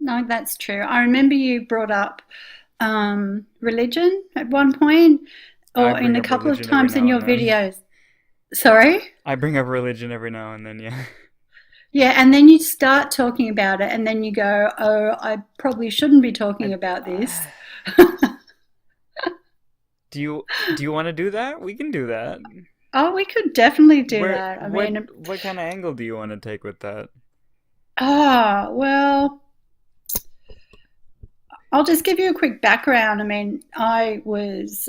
No, that's true. I remember you brought up religion at one point, I or in bring a up couple of religion every times in now your and then. videos. Sorry? I bring up religion every now and then, yeah. Yeah, and then you start talking about it, and then you go, "Oh, I probably shouldn't be talking I, about this." do you want to do that? We can do that. Oh, we could definitely do Where that. I what mean, what kind of angle do you want to take with that? well, I'll just give you a quick background. I mean, I was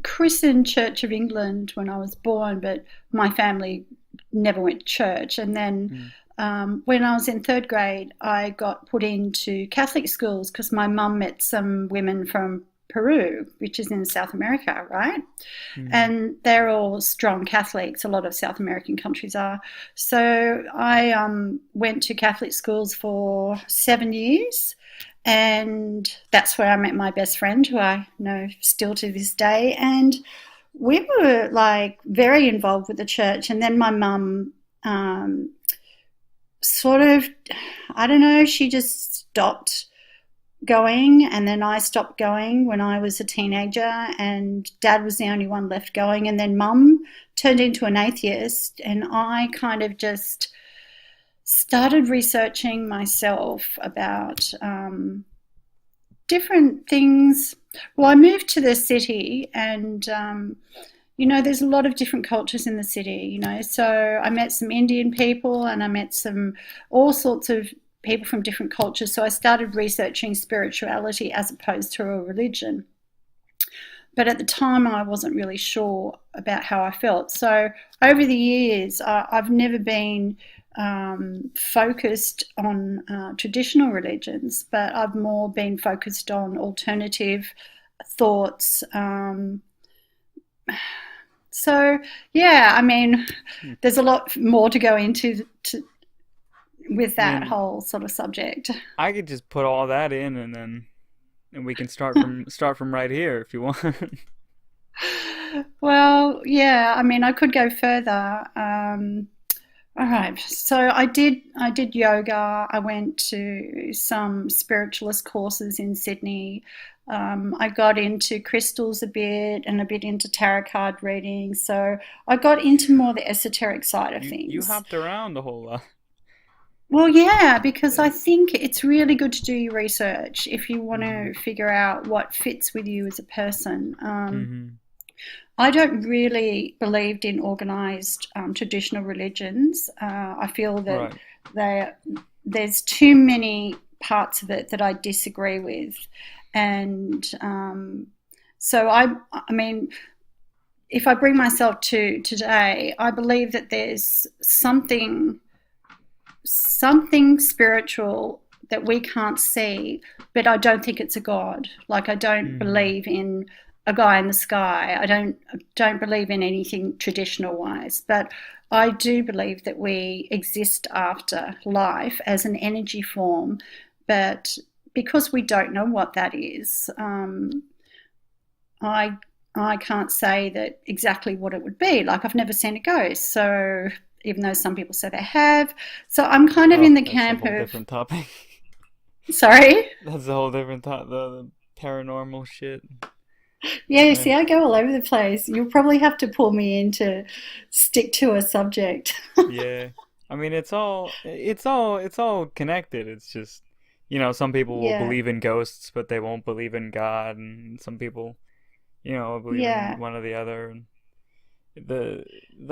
christened Church of England when I was born, but my family never went to church. And then Mm, when I was in third grade, I got put into Catholic schools because my mum met some women from Peru, which is in South America, right? mm. And they're all strong Catholics. A lot of South American countries are. So I went to Catholic schools for 7 years, and that's where I met my best friend, who I know still to this day. And we were like very involved with the church. And then my mum um, sort of, I don't know, she just stopped going, and then I stopped going when I was a teenager, and dad was the only one left going, and then mum turned into an atheist, and I kind of just started researching myself about different things. Well, I moved to the city, and there's a lot of different cultures in the city. So I met some Indian people, and I met some all sorts of people from different cultures. So I started researching spirituality as opposed to a religion. But at the time, I wasn't really sure about how I felt. So over the years, I've never been focused on traditional religions, but I've more been focused on alternative thoughts. So, yeah, I mean, Hmm. there's a lot more to go into with I that mean, whole sort of subject. I could just put all that in and we can start from right here if you want. Well, yeah, I mean, I could go further. All right, so I did yoga. I went to some spiritualist courses in Sydney. I got into crystals a bit and a bit into tarot card reading. So I got into more the esoteric side of You things. hopped around a whole lot. Well, yeah, because Yeah. I think it's really good to do your research if you want Mhm. to figure out what fits with you as a person. Mhm. I don't really believe in organised traditional religions. I feel that Right. they, there's too many parts of it that I disagree with, and so I mean, if I bring myself to today, I believe that there's something spiritual that we can't see, but I don't think it's a god. Like I don't Mhm. believe in a guy in the sky. I don't believe in anything traditional wise, but I do believe that we exist after life as an energy form, but because we don't know what that is, I I can't say that exactly what it would be. Like I've never seen a ghost, so even though some people say they have, so I'm kind of in Oh, the that's a camp whole of different topic. sorry. That's a whole different topic. The paranormal shit. Yeah, you Eh, see, I go all over the place. You'll probably have to pull me in to stick to a subject. yeah. I mean, it's all connected. It's just, some people will Yeah, believe in ghosts, but they won't believe in God, and some people, believe in yeah, one or the other. And the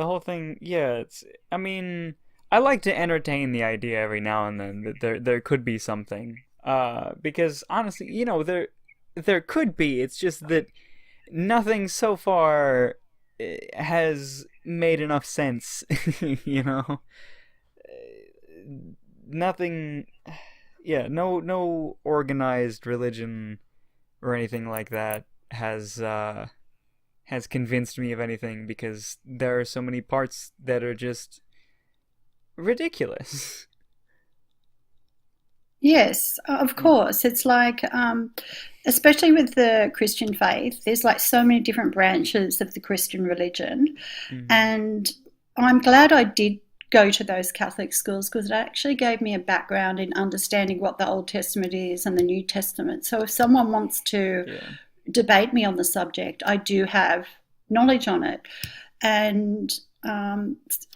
whole thing, yeah, I mean, I like to entertain the idea every now and then that there could be something. Because honestly, there could be. It's just that nothing so far has made enough sense, you know. Nothing, yeah, no organized religion or anything like that has convinced me of anything because there are so many parts that are just ridiculous. yes, of Yeah. course. It's like, especially with the Christian faith, there's like so many different branches of the Christian religion. Mm-hmm. And I'm glad I did go to those Catholic schools because it actually gave me a background in understanding what the Old Testament is and the New Testament. So if someone wants to Yeah. debate me on the subject, I do have knowledge on it. And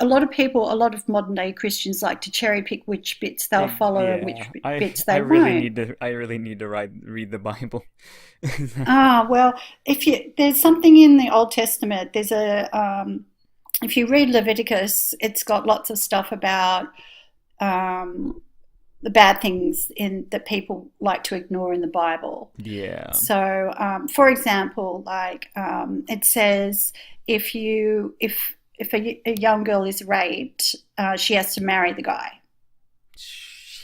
a lot of people, a lot of modern day Christians like to cherry pick which bits they'll follow and which Yeah. bits I they really won't. need to read the Bible. Ah, well, if you there's something in the Old Testament. There's a if you read Leviticus, it's got lots of stuff about um, the bad things in that people like to ignore in the Bible. Yeah. So, for example, it says if a young girl is raped, she has to marry the guy,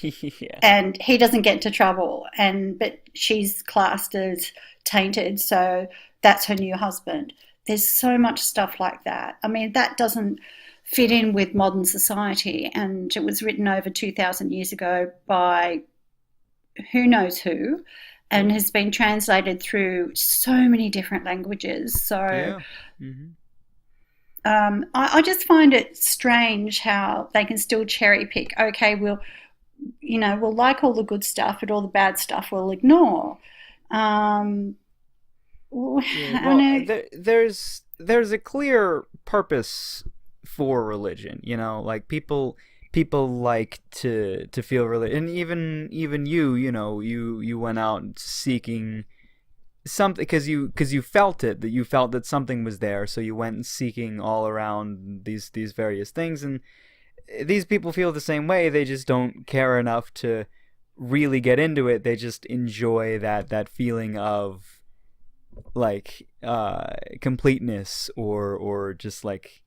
Yeah. and he doesn't get into trouble, and but she's classed as tainted, so that's her new husband. There's so much stuff like that. I mean, that doesn't fit in with modern society, and it was written over 2,000 years ago by who knows who, and Yeah. has been translated through so many different languages. So Yeah. Hmm. I just find it strange how they can still cherry pick. Okay, we'll like all the good stuff, but all the bad stuff we'll ignore. Um, Yeah. I Well, know. there's a clear purpose for religion. Like people like to feel religion, and even you went out seeking something because you felt it, that you felt that something was there, so you went seeking all around these various things, and these people feel the same way. They just don't care enough to really get into it. They just enjoy that feeling of like completeness, or just like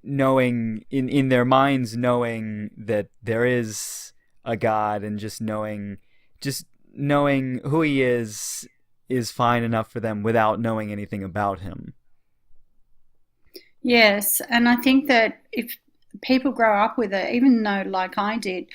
knowing in their minds, knowing that there is a God, and just knowing who he is fine enough for them without knowing anything about him. Yes, and I think that if people grow up with it, even though like I did,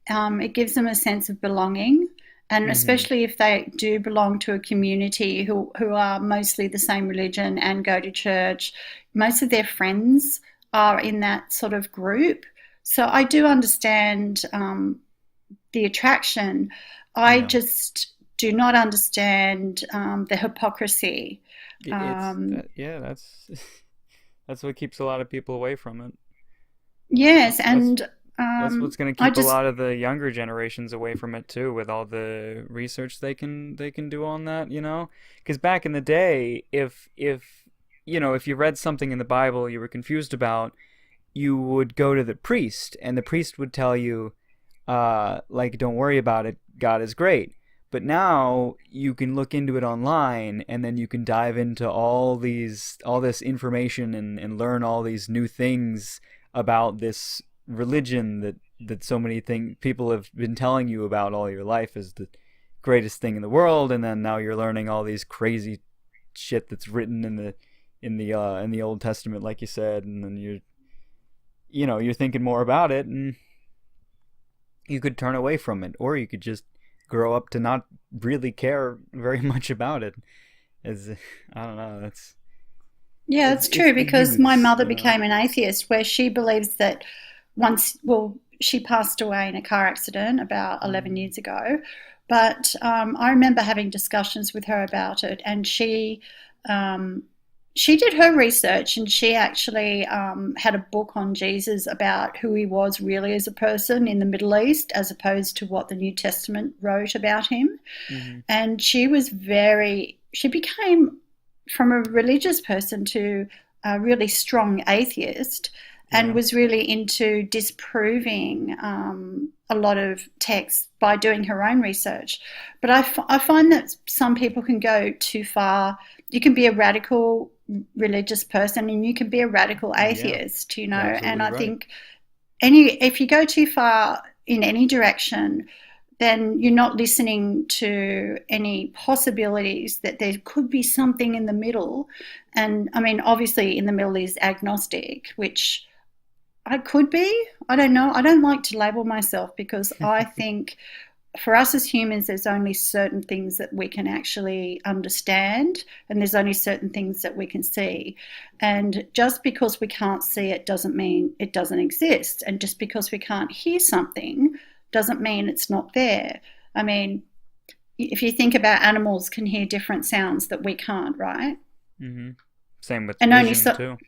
it gives them a sense of belonging, and Hmm. especially if they do belong to a community who are mostly the same religion and go to church, most of their friends are in that sort of group. So I do understand the attraction. I Yeah. just do not understand the hypocrisy. It's Um, yeah, that's that's what keeps a lot of people away from it. yes, That's and that's what's going to I keep a just lot of the younger generations away from it too, with all the research they can do on that. Because back in the day, if you read something in the Bible you were confused about, you would go to the priest, and the priest would tell you, like, don't worry about it, God is great. But now you can look into it online, and then you can dive into all this information, and learn all these new things about this religion that so many people have been telling you about all your life is the greatest thing in the world. And then now you're learning all these crazy shit that's written in the Old Testament, like you said, and then you're thinking more about it, and you could turn away from it, or you could just grow up to not really care very much about it. As I don't know, yeah, it's it's it's true the because my youths, mother became an atheist, where she believes that she passed away in a car accident about 11 Mm. years ago, but I remember having discussions with her about it, and um, she did her research, and she actually had a book on Jesus about who he was really as a person in the Middle East, as opposed to what the New Testament wrote about him. Hmm. And she became from a religious person to a really strong atheist, and Yeah. was really into disproving a lot of texts by doing her own research. But I find that some people can go too far. You can be a radical religious person, and you can be a radical Yeah. atheist, and Absolutely I right. think if you go too far in any direction, then you're not listening to any possibilities that there could be something in the middle. And I mean, obviously, in the middle is agnostic, which I could be. I don't know. I don't like to label myself because I think for us as humans, there's only certain things that we can actually understand, and there's only certain things that we can see. And just because we can't see it doesn't mean it doesn't exist. And just because we can't hear something doesn't mean it's not there. I mean, if you think about animals can hear different sounds that we can't, right? Hmm. Same with And only vision so, too.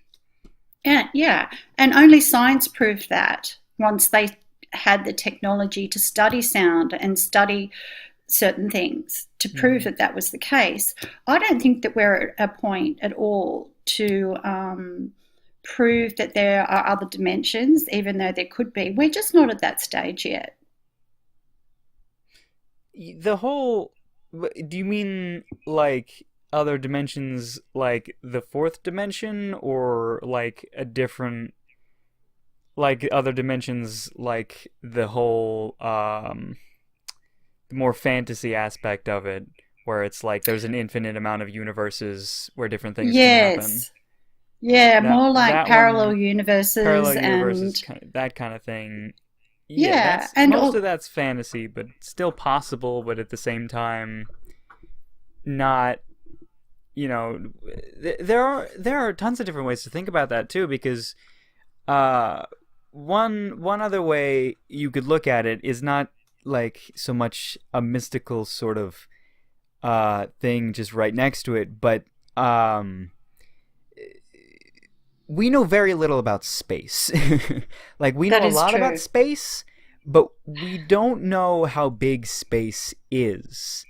yeah, yeah, and only science proved that once they had the technology to study sound and study certain things to prove Hmm. that that was the case. I don't think that we're at a point at all to prove that there are other dimensions, even though there could be. We're just not at that stage yet. The whole. Do you mean like other dimensions, like the fourth dimension, or like a different, like other dimensions, like the whole the more fantasy aspect of it, where it's like there's an infinite amount of universes where different things can happen. Yes. Yeah, That more like that parallel one, universes parallel universes, and kind of, that kind of thing. Yeah, yeah, that's and most of all, that's fantasy, but still possible. But at the same time, not. There are tons of different ways to think about that too, because uh, one other way you could look at it is not like so much a mystical sort of thing just right next to it, but um we know very little about space. Like we that know a is lot about true. space, but we don't know how big space is.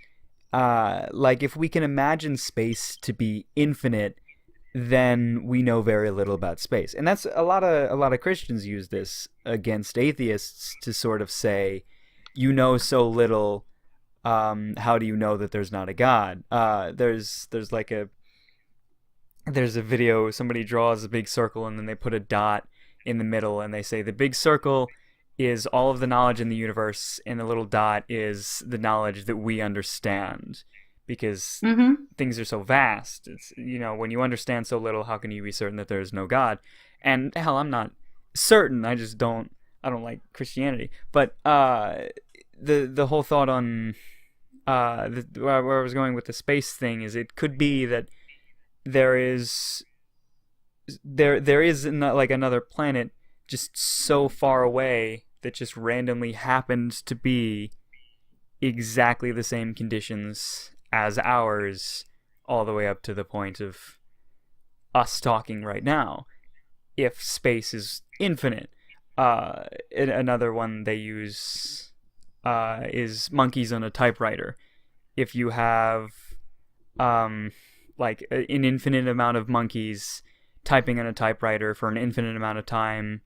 Like if we can imagine space to be infinite, then we know very little about space. And that's a lot of Christians use this against atheists to sort of say, you know so little. How do you know that there's not a God? There's a video, somebody draws a big circle and then they put a dot in the middle and they say the big circle is all of the knowledge in the universe and the little dot is the knowledge that we understand, because Hmm. things are so vast. It's, when you understand so little, how can you be certain that there is no God? And hell, I'm not certain. I don't like Christianity. But the whole thought on where I was going with the space thing is it could be that there is there is like another planet just so far away that just randomly happened to be exactly the same conditions as ours, all the way up to the point of us talking right now, if space is infinite. Another one they use is monkeys on a typewriter. If you have um, like an infinite amount of monkeys typing on a typewriter for an infinite amount of time,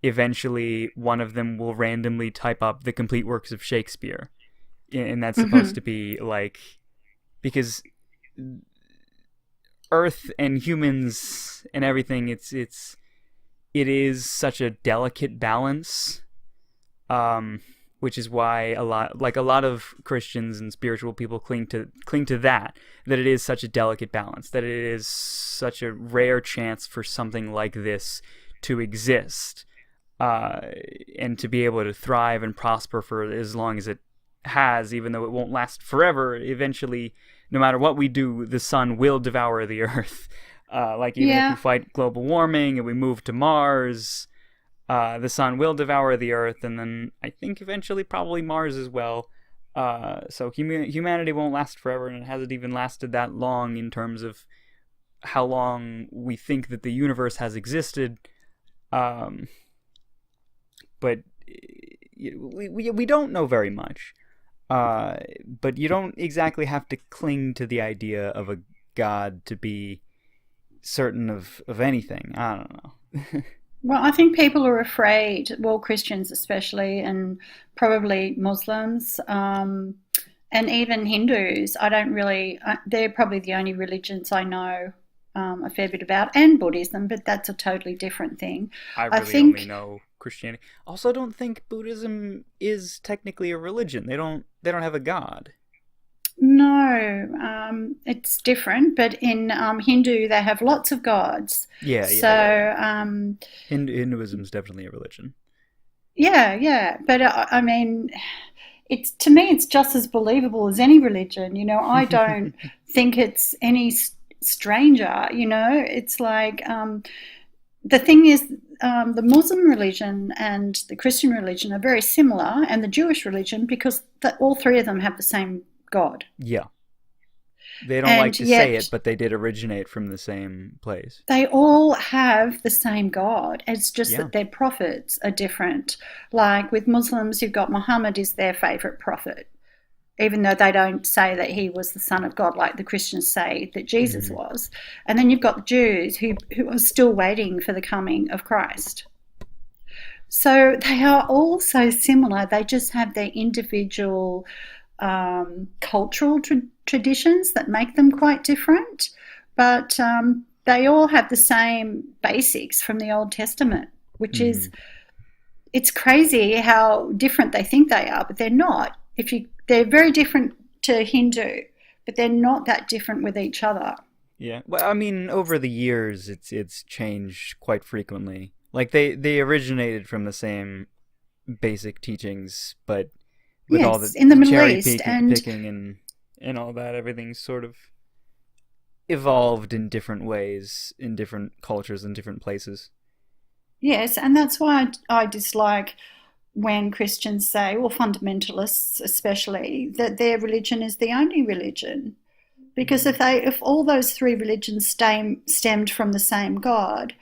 eventually one of them will randomly type up the complete works of Shakespeare. And that's supposed to Hmm. be like, because Earth and humans and everything, it is such a delicate balance, um, which is why a lot of Christians and spiritual people cling to that it is such a delicate balance, that it is such a rare chance for something like this to exist, uh, and to be able to thrive and prosper for as long as it has, even though it won't last forever. Eventually, no matter what we do, the sun will devour the Earth. Like even if we Yeah. fight global warming and we move to Mars, the sun will devour the Earth, and then I think eventually probably Mars as well. So humanity won't last forever, and it hasn't even lasted that long in terms of how long we think that the universe has existed. Um, but we don't know very much. But you don't exactly have to cling to the idea of a god to be certain of anything. I don't know. Well, I think people are afraid, well, Christians especially, and probably Muslims, and even Hindus. I don't really, they're probably the only religions I know a fair bit about, and Buddhism, but that's a totally different thing. I I really only think, know Christianity. Also, don't think Buddhism is technically a religion. They don't have a god. no, it's different, but in Hindu, they have lots of gods. Yeah, yeah, yeah, yeah. So, Hinduism is definitely a religion. yeah, yeah, but I mean, it's to me it's just as believable as any religion. I don't think it's any stranger. It's like the thing is, the Muslim religion and the Christian religion are very similar, and the Jewish religion, because all three of them have the same God. Yeah. They don't like And to say it, yet but they did originate from the same place. they all have the same God. It's just Yeah. that their prophets are different. Like with Muslims, you've got Muhammad is their favourite prophet, even though they don't say that he was the son of God like the Christians say that Jesus Hmm. was. And then you've got the Jews who are still waiting for the coming of Christ. So they are all so similar. They just have their individual cultural traditions that make them quite different. But they all have the same basics from the Old Testament, which Hmm. is, it's crazy how different they think they are, but they're not. They're very different to Hindu, but they're not that different with each other. Yeah. Well, I mean, over the years, it's changed quite frequently. Like they originated from the same basic teachings, but with all Yes, the in the Middle cherry East, and picking and all that, everything's sort of evolved in different ways in different cultures and different places. yes, and that's why I dislike when Christians say, or fundamentalists especially, that their religion is the only religion. Because Hmm. if all those three religions stemmed from the same God,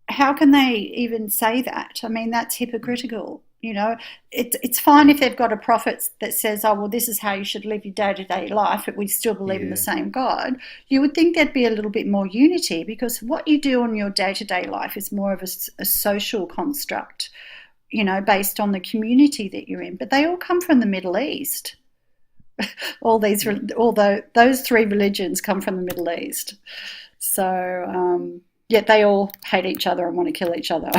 how can they even say that? I mean, that's hypocritical. It's fine if they've got a prophet that says, "Oh, well, this is how you should live your day to day life," but we still believe in the Yeah. same God. You would think there'd be a little bit more unity, because what you do on your day to day life is more of a social construct, based on the community that you're in. But they all come from the Middle East. Yeah. Those three religions come from the Middle East. So yet they all hate each other and want to kill each other.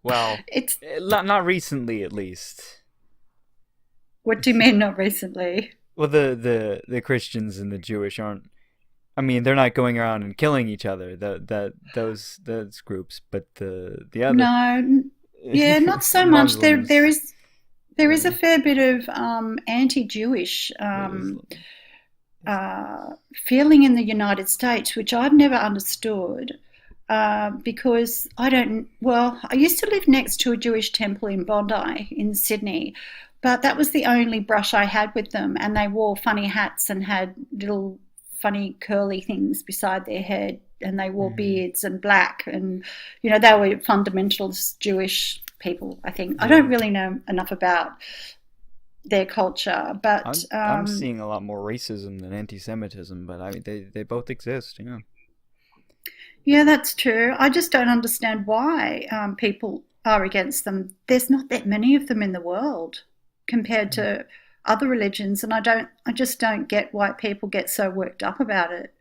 Well, It's not recently, at least. what do you mean not recently? Well, the Christians and the Jewish aren't. I mean, they're not going around and killing each other. Those groups, but the other No, yeah, not so much. Muslims, There is a yeah, fair bit of anti-Jewish the Islam. Yes. feeling in the United States, which I've never understood. Because I don't, well, I used to live next to a Jewish temple in Bondi in Sydney, but that was the only brush I had with them. And they wore funny hats and had little funny curly things beside their head, and they wore Hmm. beards and black. And, they were fundamentalist Jewish people, I think. I don't Yeah. really know enough about their culture, but I'm seeing a lot more racism than anti-Semitism, but I mean they both exist. Yeah. yeah, that's true. I just don't understand why people are against them. There's not that many of them in the world compared to other religions, and I just don't get why people get so worked up about it.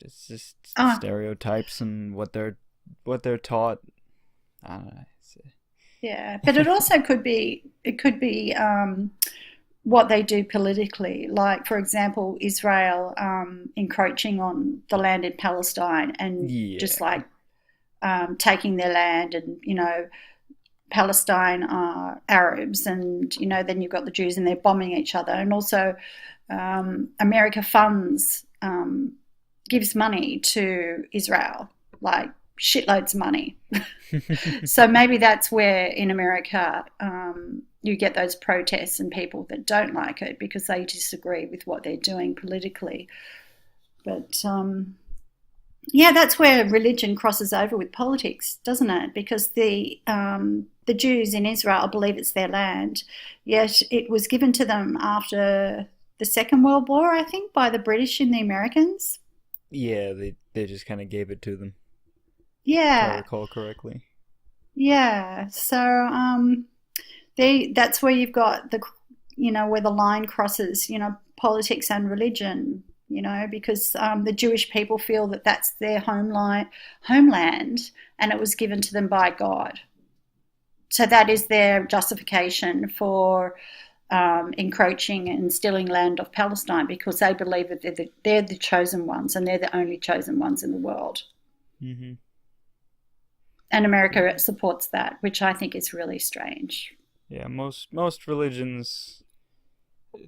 It's just Oh, stereotypes and what they're taught. I don't know. yeah, but it could be what they do politically. Like, for example, Israel encroaching on the land in Palestine and just Yeah. like taking their land, and Palestine are Arabs, and then you've got the Jews, and they're bombing each other. And also, America funds gives money to Israel, like shitloads of money. So maybe that's where in America you get those protests and people that don't like it because they disagree with what they're doing politically. But yeah, that's where religion crosses over with politics, doesn't it? Because the Jews in Israel believe it's their land, yet it was given to them after the Second World War, I think, by the British and the Americans. Yeah, they just kind of gave it to them, if I Yeah, recall correctly. yeah. So that's where you've got where the line crosses, politics and religion. Because the Jewish people feel that that's their homeland, and it was given to them by God. So that is their justification for encroaching and stealing land of Palestine, because they believe that they're the chosen ones, and they're the only chosen ones in the world. Hmm. And Yeah. America supports that, which I think is really strange. Yeah, most religions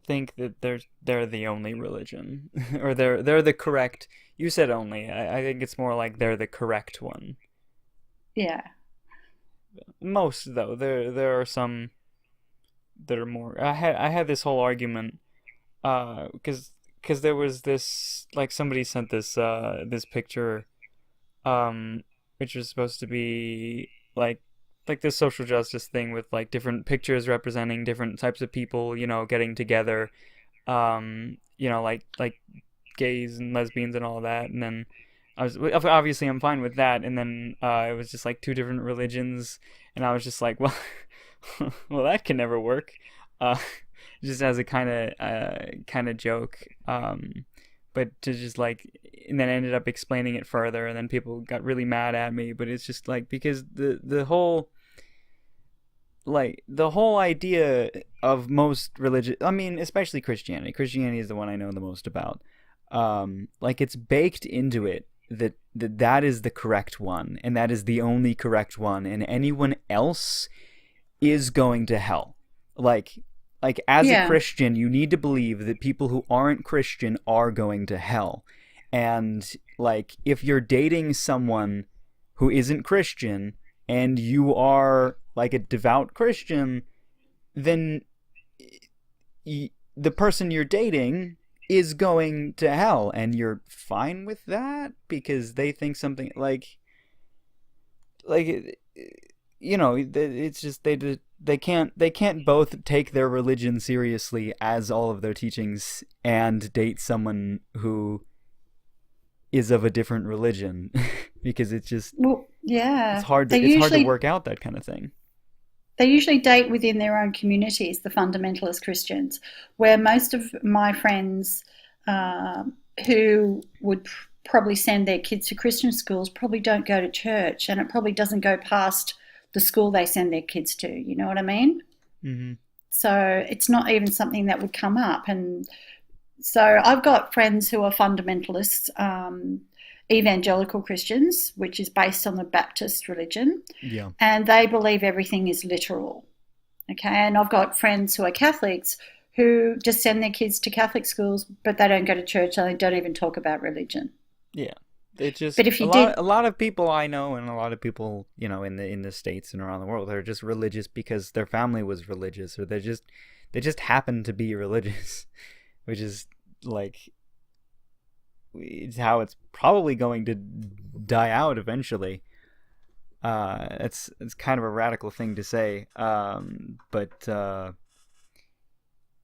think that they're the only religion, or they're the correct. You said only. I think it's more like they're the correct one. Yeah, Most though, there are some that are more. I had this whole argument, because there was this, like, somebody sent this picture, um which was supposed to be like this social justice thing with like different pictures representing different types of people, getting together, like gays and lesbians and all that. And then obviously I'm fine with that. And then it was just like two different religions, and I was just like, well, well, that can never work. Uh, just as a kind of joke. But to just like, and then ended up explaining it further, and then people got really mad at me. But it's just like, because the whole idea of most religion, I mean, especially Christianity is the one I know the most about. Like, it's baked into it that is the correct one, and that is the only correct one, and anyone else is going to hell. Like, as a yeah, Christian, you need to believe that people who aren't Christian are going to hell. And like, if you're dating someone who isn't Christian and you are like a devout Christian, then the person you're dating is going to hell, and you're fine with that because they think something like it's just they can't both take their religion seriously as all of their teachings and date someone who is of a different religion. Because well, it's yeah. hard to work out that kind of thing. They usually date within their own communities, the fundamentalist Christians, where most of my friends uh, who would probably send their kids to Christian schools probably don't go to church, and it probably doesn't go past the school they send their kids to. You know what I mean? Hmm. So it's not even something that would come up. And so I've got friends who are fundamentalists, evangelical Christians, which is based on the Baptist religion, Yeah. and they believe everything is literal. Okay, and I've got friends who are Catholics who just send their kids to Catholic schools, but they don't go to church and they don't even talk about religion. Yeah. It's just But if a you lot did, a lot of people I know, and a lot of people, in the States and around the world, are just religious because their family was religious, or they just happen to be religious. Which is like, it's how it's probably going to die out eventually. It's kind of a radical thing to say, but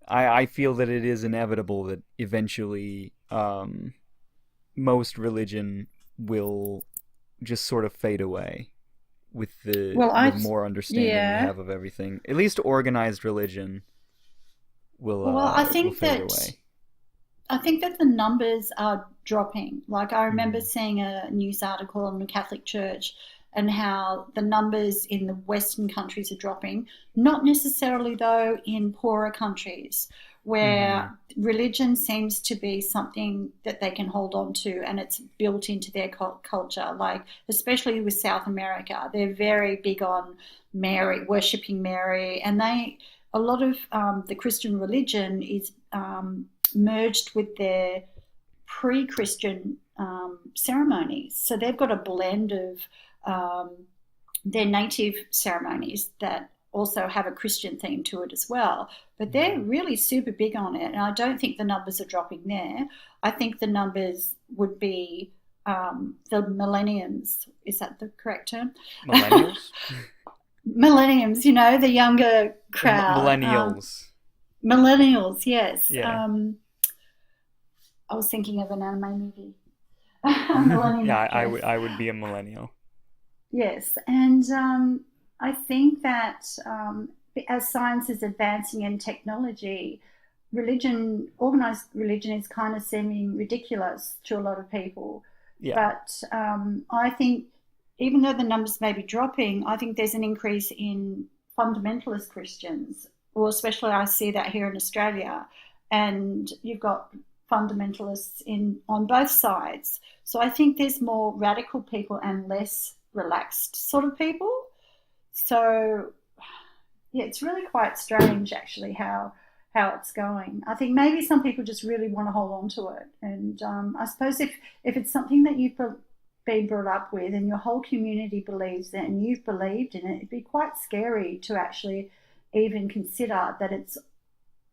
I feel that it is inevitable that eventually, most religion will just sort of fade away with the well, the more understanding we yeah, have of everything. At least organized religion will well, fade away. I think that the numbers are dropping. Like, I remember Mm. seeing a news article on the Catholic Church and how the numbers in the Western countries are dropping. Not necessarily, though, in poorer countries Mm-hmm. where religion seems to be something that they can hold on to and it's built into their culture. Like, especially with South America, they're very big on Mary, worshipping Mary, and a lot of the Christian religion is merged with their pre-Christian ceremonies. So they've got a blend of um, their native ceremonies that also have a Christian theme to it as well. But they're Mm-hmm. really super big on it, and I don't think the numbers are dropping there. I think the numbers would be the millenniums. Is that the correct term? Millennials? Millenniums, the younger crowd. Millennials. Millennials, yes. Yeah. I was thinking of an anime movie. Millennium Yeah, I Yes. would I would be a millennial. Yes. And I think that as science is advancing and technology, organized religion is kind of seeming ridiculous to a lot of people. Yeah. But I think even though the numbers may be dropping, I think there's an increase in fundamentalist Christians, or especially I see that here in Australia. And you've got fundamentalists in on both sides. So I think there's more radical people and less relaxed sort of people. So yeah, it's really quite strange actually how it's going. I think maybe some people just really want to hold on to it, and I suppose if it's something that you've been brought up with and your whole community believes it and you've believed in it, it'd be quite scary to actually even consider that it's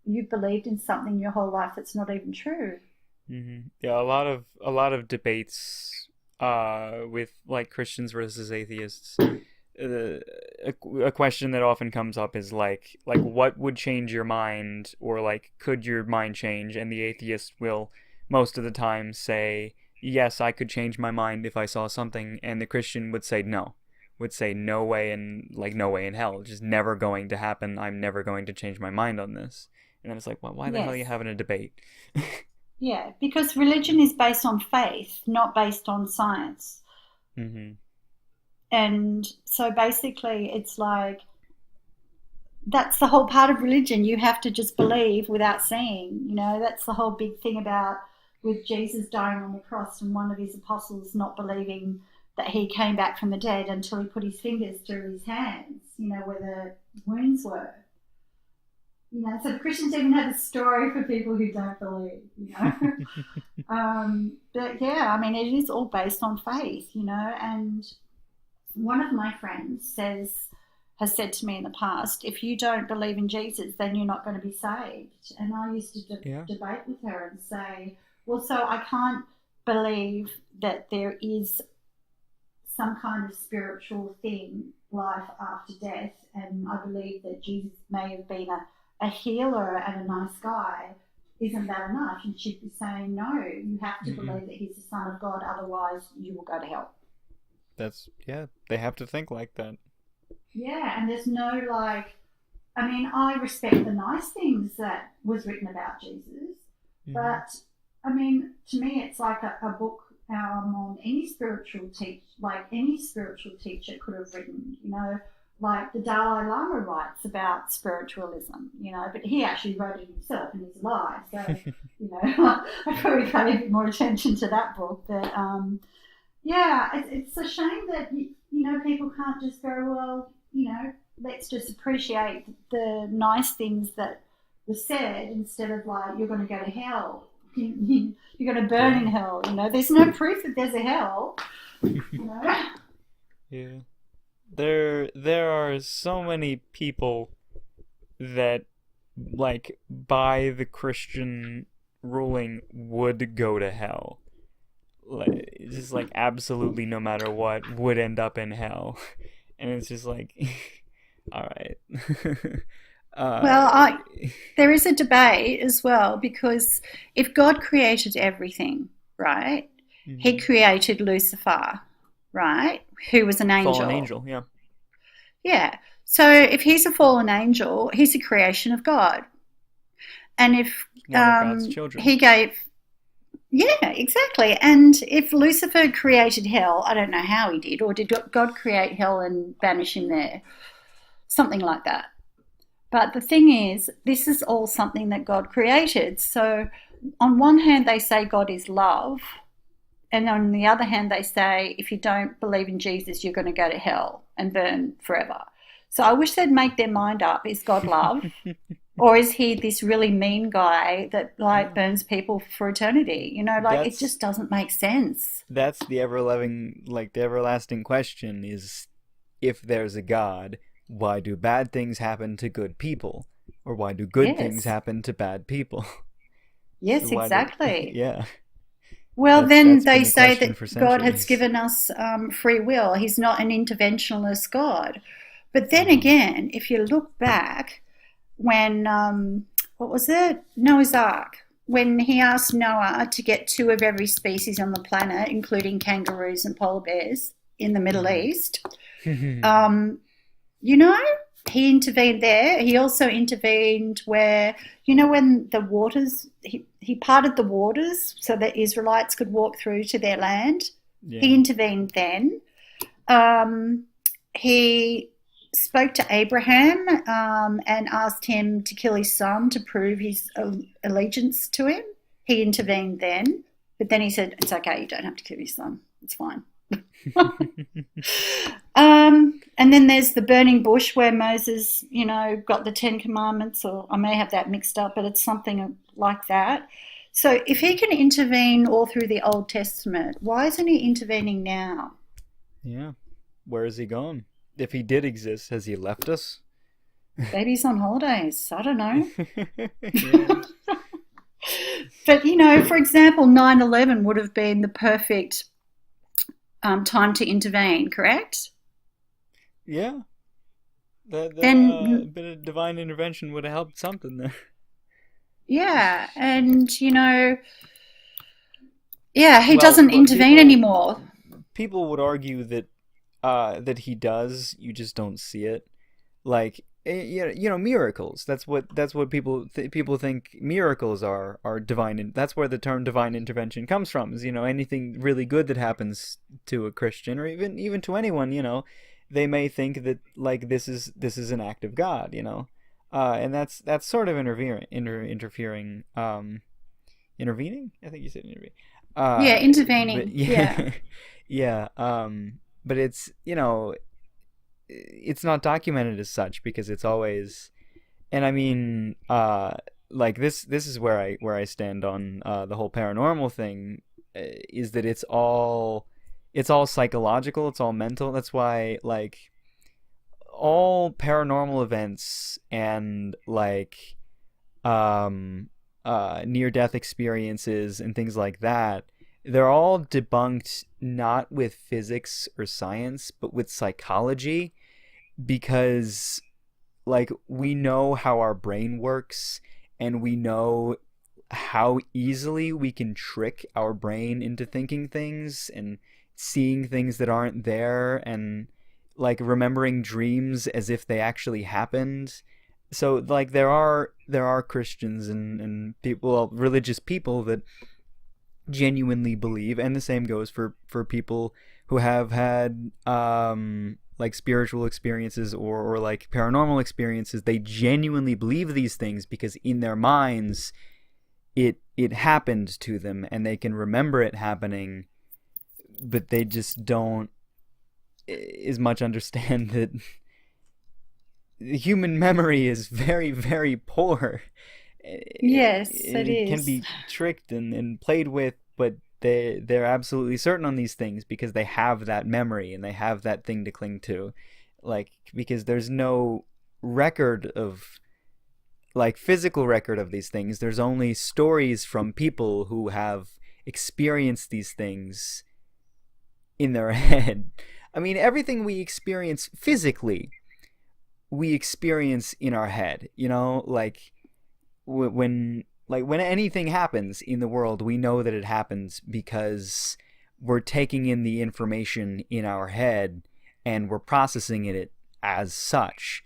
you've believed in something your whole life that's not even true. Yeah, a lot of debates with like Christians versus atheists. A question that often comes up is like what would change your mind, or like could your mind change? And the atheist will most of the time say yes, I could change my mind if I saw something, and the Christian would say no, would say no way, in like no way in hell, just never going to happen. I'm never going to change my mind on this. And then it's like, well, why the hell are you Yes. having a debate? Yeah, because religion is based on faith, not based on science. Hmm. And so basically, it's like that's the whole part of religion. You have to just believe without seeing. That's the whole big thing about with Jesus dying on the cross and one of his apostles not believing that he came back from the dead until he put his fingers through his hands, where the wounds were. So the Christians even have a story for people who don't believe. But yeah, I mean, it is all based on faith. And one of my friends has said to me in the past, if you don't believe in Jesus, then you're not going to be saved. And I used to Yeah. debate with her and say, well, so I can't believe that there is some kind of spiritual thing, life after death, and I believe that Jesus may have been a healer and a nice guy. Isn't that enough? And she'd be saying, no, you have to Mm-mm. believe that he's the Son of God, otherwise you will go to hell. That's yeah. They have to think like that. Yeah, and there's no like, I mean, I respect the nice things that was written about Jesus, Hmm. but I mean, to me, it's like a book on any like any spiritual teacher could have written. Like the Dalai Lama writes about spiritualism, but he actually wrote it himself in his life. So, I probably pay a bit more attention to that book. But yeah, it's a shame that people can't just go, well, let's just appreciate the nice things that were said instead of like you're going to go to hell, you're going to burn in Yeah. hell. There's no proof that there's a hell. You know, Yeah. There are so many people that like by the Christian ruling would go to hell. Like just like absolutely no matter what would end up in hell. And it's just like all right. uh well, there is a debate as well because if God created everything, right, He mhm. created Lucifer, right, who was an Fallen angel. angel, yeah. Yeah. So if he's a fallen angel, he's a creation of God. And if One of God's children. he gave, yeah, exactly. And if Lucifer created hell, I don't know how he did, or did God create hell and banish him there? Something like that. But the thing is, this is all something that God created. So on one hand, they say God is love. And on the other hand, they say if you don't believe in Jesus, you're going to go to hell and burn forever. So I wish they'd make their mind up. Is God love? Or is he this really mean guy that like Yeah. burns people for eternity? Like it That's just doesn't make sense. that's the ever loving, like the everlasting question is, if there's a God, why do bad things happen to good people? Or why do good things Yes. happen to bad people? So Yes, why do exactly. yeah. Well, then That's been they the say question for that God has centuries. given us free will. He's not an interventionist God. But then Hmm. again, if you look back, when what was it? Noah's Ark. When he asked Noah to get two of every species on the planet, including kangaroos and polar bears in the Middle Hmm. East, um, you know, he intervened there. He also intervened where, when the waters, he parted the waters so that Israelites could walk through to their land. He Yeah. intervened then. Um, he spoke to Abraham and asked him to kill his son to prove his allegiance to him. He intervened then, but then he said, it's okay, you don't have to kill your son. It's fine. And then there's the burning bush where Moses, got the Ten Commandments, or I may have that mixed up, but it's something like that. So if he can intervene all through the Old Testament, why isn't he intervening now? Yeah. Where is he gone? If he did exist, has he left us? Baby's on holidays. I don't know. Yeah. But, for example, 9/11 would have been the perfect time to intervene, correct? Yeah. A And bit of divine intervention would have helped something there. yeah, and yeah, he Well, doesn't intervene anymore. people would argue that that he does. You just don't see it. Like miracles. That's what people think miracles are divine. That's where the term divine intervention comes from. Is anything really good that happens to a Christian or even to anyone. They may think that like this is an act of God. And that's sort of interfering. Intervening. I think you said intervening. Yeah, But intervening. Yeah. yeah, yeah. But it's not documented as such because it's always, and I mean, like this is where I stand on the whole paranormal thing, is that it's all psychological, it's all mental. That's why like all paranormal events and like near death experiences and things like that, they're all debunked not with physics or science but with psychology, because like we know how our brain works, and we know how easily we can trick our brain into thinking things and seeing things that aren't there, and like remembering dreams as if they actually happened. So like there are Christians and people, well, religious people that genuinely believe, and the same goes for people who have had like spiritual experiences or like paranormal experiences. They genuinely believe these things because in their minds it happened to them and they can remember it happening, but they just don't as much understand that the human memory is very, very poor. Yes, And it it can is. be tricked and played with, but they're absolutely certain on these things because they have that memory and they have that thing to cling to. Like, because there's no record of like physical record of these things. There's only stories from people who have experienced these things in their head. I mean, everything we experience physically, we experience in our head. Like when anything happens in the world, we know that it happens because we're taking in the information in our head and we're processing it as such.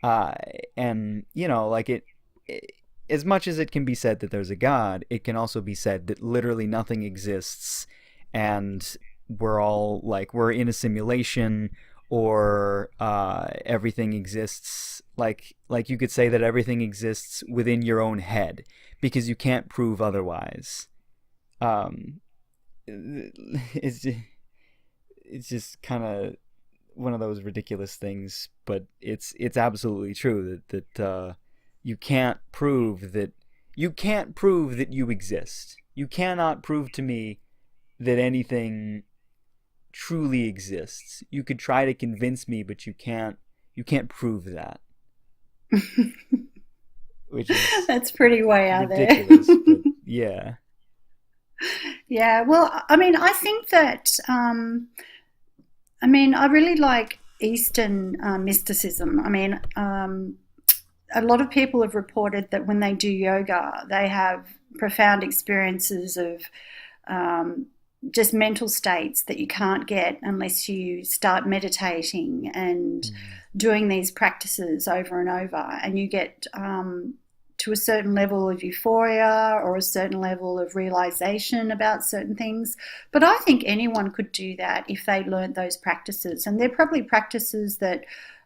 Uh, and like it, as much as it can be said that there's a God, it can also be said that literally nothing exists, and we're in a simulation, or everything exists, like you could say that everything exists within your own head because you can't prove otherwise. Um, it's just kind of one of those ridiculous things, but it's absolutely true that you can't prove that you exist. You cannot prove to me that anything truly exists. You could try to convince me, but you can't prove that, which is That's pretty way out there. ridiculous. But yeah, Yeah, well, I mean, I think that, I really like Eastern mysticism. A lot of people have reported that when they do yoga, they have profound experiences of um, just mental states that you can't get unless you start meditating and mm, doing these practices over and over. And you get to a certain level of euphoria or a certain level of realization about certain things. But I think anyone could do that if they learned those practices. And they're probably practices that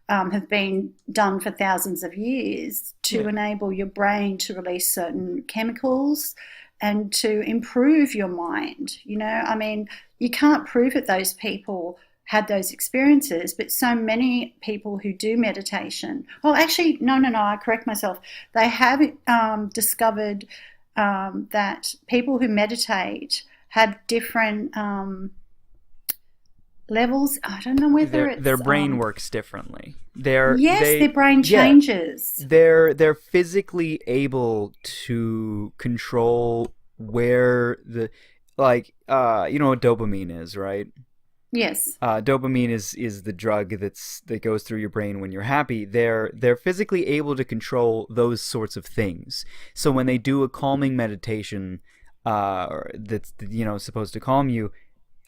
have been done for thousands of years to yeah, enable your brain to release certain chemicals and to improve your mind. I mean, you can't prove that those people had those experiences, but so many people who do meditation, well, actually, no, I correct myself. They have discovered that people who meditate have different levels. I don't know whether Their it's brain works differently. yes, their brain Yeah, changes. they're physically able to control where the you know what dopamine is, right? Yes. Dopamine is the drug that goes through your brain when you're happy. They're physically able to control those sorts of things. So when they do a calming meditation, that's supposed to calm you,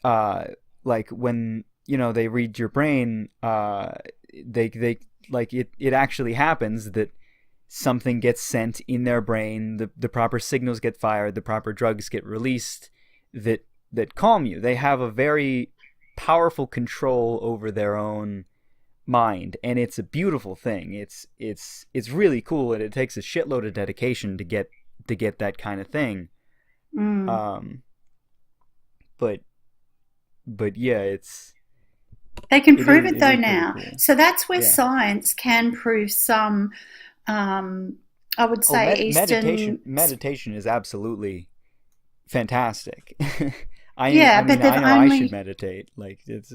uh, like when they read your brain, they like it actually happens that something gets sent in their brain, the proper signals get fired, the proper drugs get released that calm you. They have a very powerful control over their own mind, and it's a beautiful thing. It's really cool, and it takes a shitload of dedication to get that kind of thing. Mm. Um, but yeah, They can prove it it though is pretty now. cool. So that's where Yeah. science can prove some, I would Oh, say, Eastern. meditation is absolutely fantastic. I Yeah, but mean, they've I know I should only. meditate. Like it's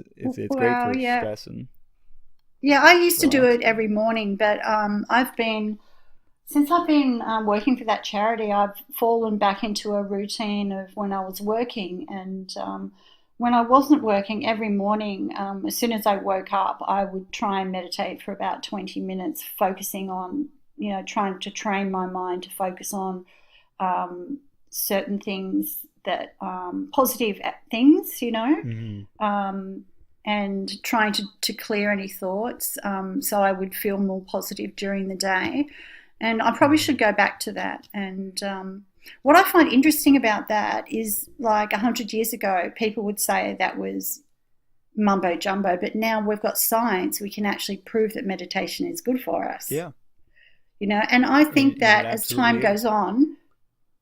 great Well, for yeah. stress and Yeah, I used to do it relaxing. every morning, but since I've been working for that charity, I've fallen back into a routine of when I was working. And when I wasn't working, every morning, as soon as I woke up, I would try and meditate for about 20 minutes, focusing on, trying to train my mind to focus on certain things that positive things, Hmm. um, and trying to clear any thoughts so I would feel more positive during the day. And I probably should Hmm. go back to that. And what I find interesting about that is like 100 years ago, people would say that was mumbo jumbo, but now we've got science, we can actually prove that meditation is good for us. Yeah, And I think and it that as time absolutely is. goes on,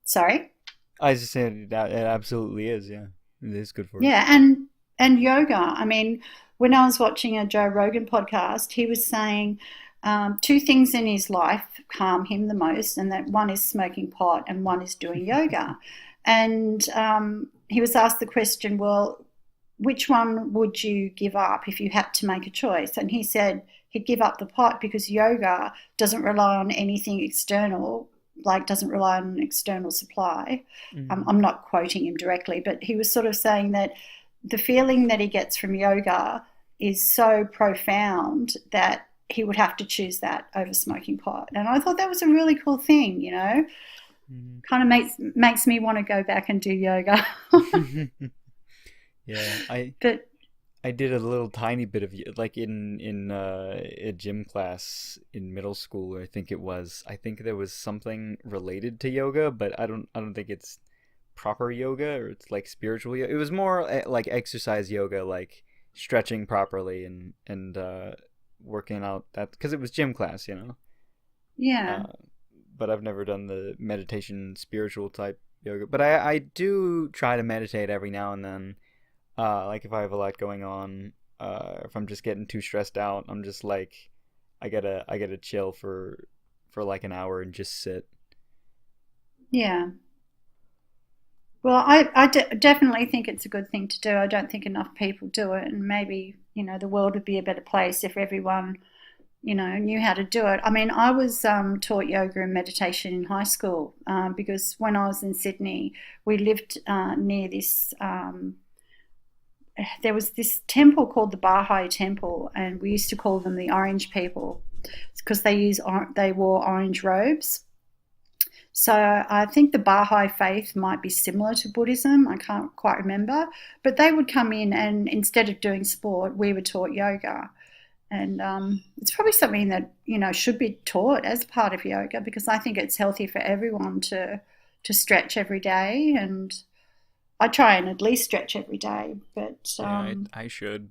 sorry, I just said that it absolutely is. Yeah, it is good for us. yeah, and yoga. I mean, when I was watching a Joe Rogan podcast, he was saying two things in his life calm him the most, and that one is smoking pot and one is doing yoga. And he was asked the question, well, which one would you give up if you had to make a choice? And he said he'd give up the pot because yoga doesn't rely on anything external, like doesn't rely on an external supply. Hmm. I'm not quoting him directly, but he was sort of saying that the feeling that he gets from yoga is so profound that he would have to choose that over smoking pot. And I thought that was a really cool thing. Kind of makes me want to go back and do yoga. Hmm. Yeah, But I did a little tiny bit of like in a gym class in middle school. I think it was. I think there was something related to yoga, but I don't think it's proper yoga or it's like spiritual yoga. It was more like exercise yoga, like stretching properly and working out that because it was gym class, you know. yeah, Uh, but I've never done the meditation spiritual type yoga. But I do try to meditate every now and then. Like if I have a lot going on, if I'm just getting too stressed out, I'm just like, I gotta chill for like an hour and just sit. yeah. Well, definitely think it's a good thing to do. I don't think enough people do it, and maybe the world would be a better place if everyone knew how to do it. I mean, I was taught yoga and meditation in high school because when I was in Sydney, we lived near this. There was this temple called the Baha'i Temple, and we used to call them the Orange People because they wore orange robes. So I think the Baha'i faith might be similar to Buddhism. I can't quite remember, but they would come in, and instead of doing sport, we were taught yoga. And it's probably something that should be taught as part of yoga because I think it's healthy for everyone to stretch every day. And I try and at least stretch every day. But Yeah, I should.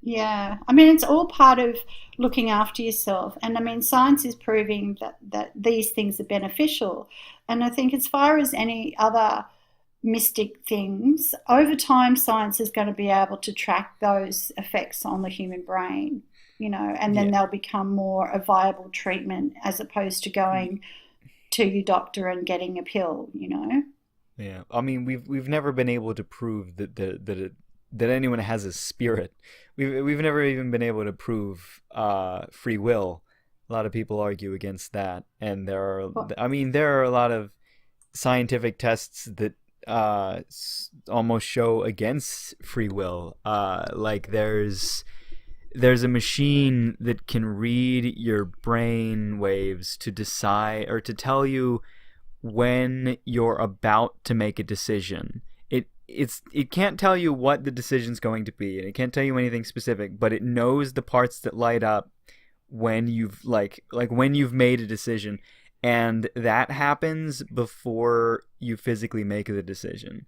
yeah, I mean it's all part of looking after yourself. And I mean, science is proving that these things are beneficial. And I think, as far as any other mystic things, over time, science is going to be able to track those effects on the human brain, and then Yeah. they'll become more a viable treatment as opposed to going to your doctor and getting a pill. Yeah, I mean, we've never been able to prove that anyone has a spirit. We've never even been able to prove free will. A lot of people argue against that, and But, I mean, there are a lot of scientific tests that almost show against free will. Like there's a machine that can read your brain waves to decide or to tell you when you're about to make a decision. It can't tell you what the decision's going to be, and it can't tell you anything specific, but it knows the parts that light up when you've when you've made a decision, and that happens before you physically make the decision.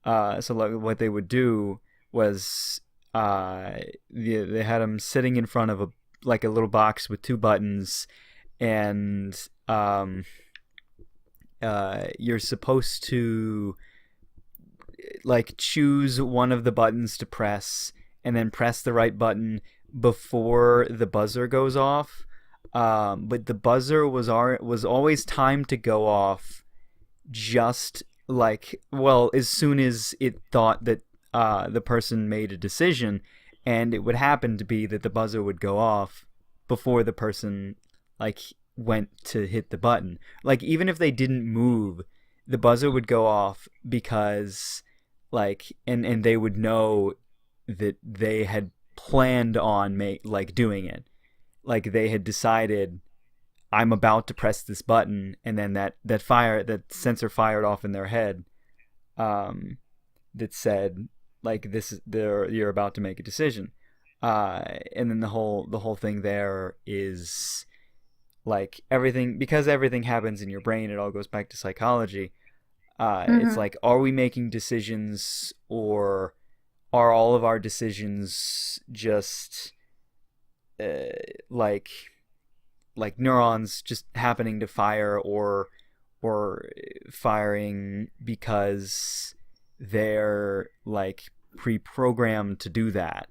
So like what they would do was they had them sitting in front of a little box with two buttons, and you're supposed to choose one of the buttons to press and then press the right button before the buzzer goes off. But the buzzer was always timed to go off just as soon as it thought that the person made a decision, and it would happen to be that the buzzer would go off before the person went to hit the button. Even if they didn't move, the buzzer would go off because and they would know that they had planned on doing it. They had decided, I'm about to press this button, and then that sensor fired off in their head, that said you're about to make a decision. And then the whole thing there is everything happens in your brain. It all goes back to psychology. It's mm-hmm. are we making decisions, or are all of our decisions just uh, like neurons just happening to fire, or firing because they're pre-programmed to do that,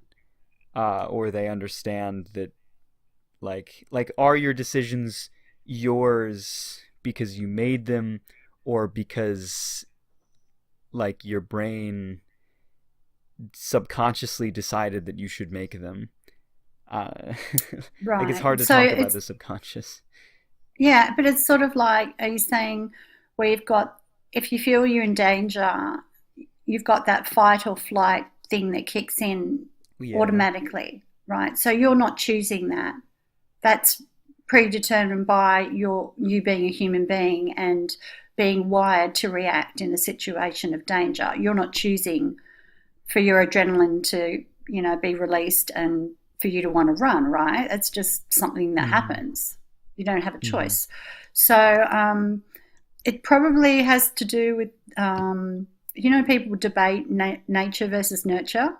or they understand that are your decisions yours because you made them, or because your brain subconsciously decided that you should make them. It's Right. hard to So talk about it's, the subconscious. yeah, but it's sort of like, are you saying we've got, if you feel you're in danger, you've got that fight or flight thing that kicks in Yeah. automatically, right? So you're not choosing that. That's predetermined by you being a human being and being wired to react in a situation of danger. You're not choosing for your adrenaline to, be released and for you to want to run, right? It's just something that Mhm. happens. You don't have a Mhm. choice. So it probably has to do with, people debate nature versus nurture.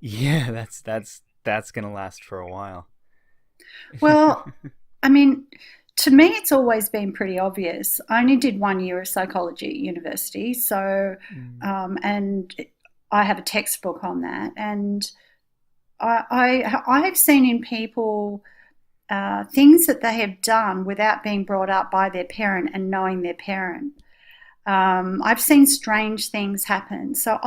Yeah, that's gonna last for a while. Well, I mean, to me, it's always been pretty obvious. I only did 1 year of psychology at university, so Mm. and I have a textbook on that, and I've seen in people things that they have done without being brought up by their parent and knowing their parent. I've seen strange things happen. So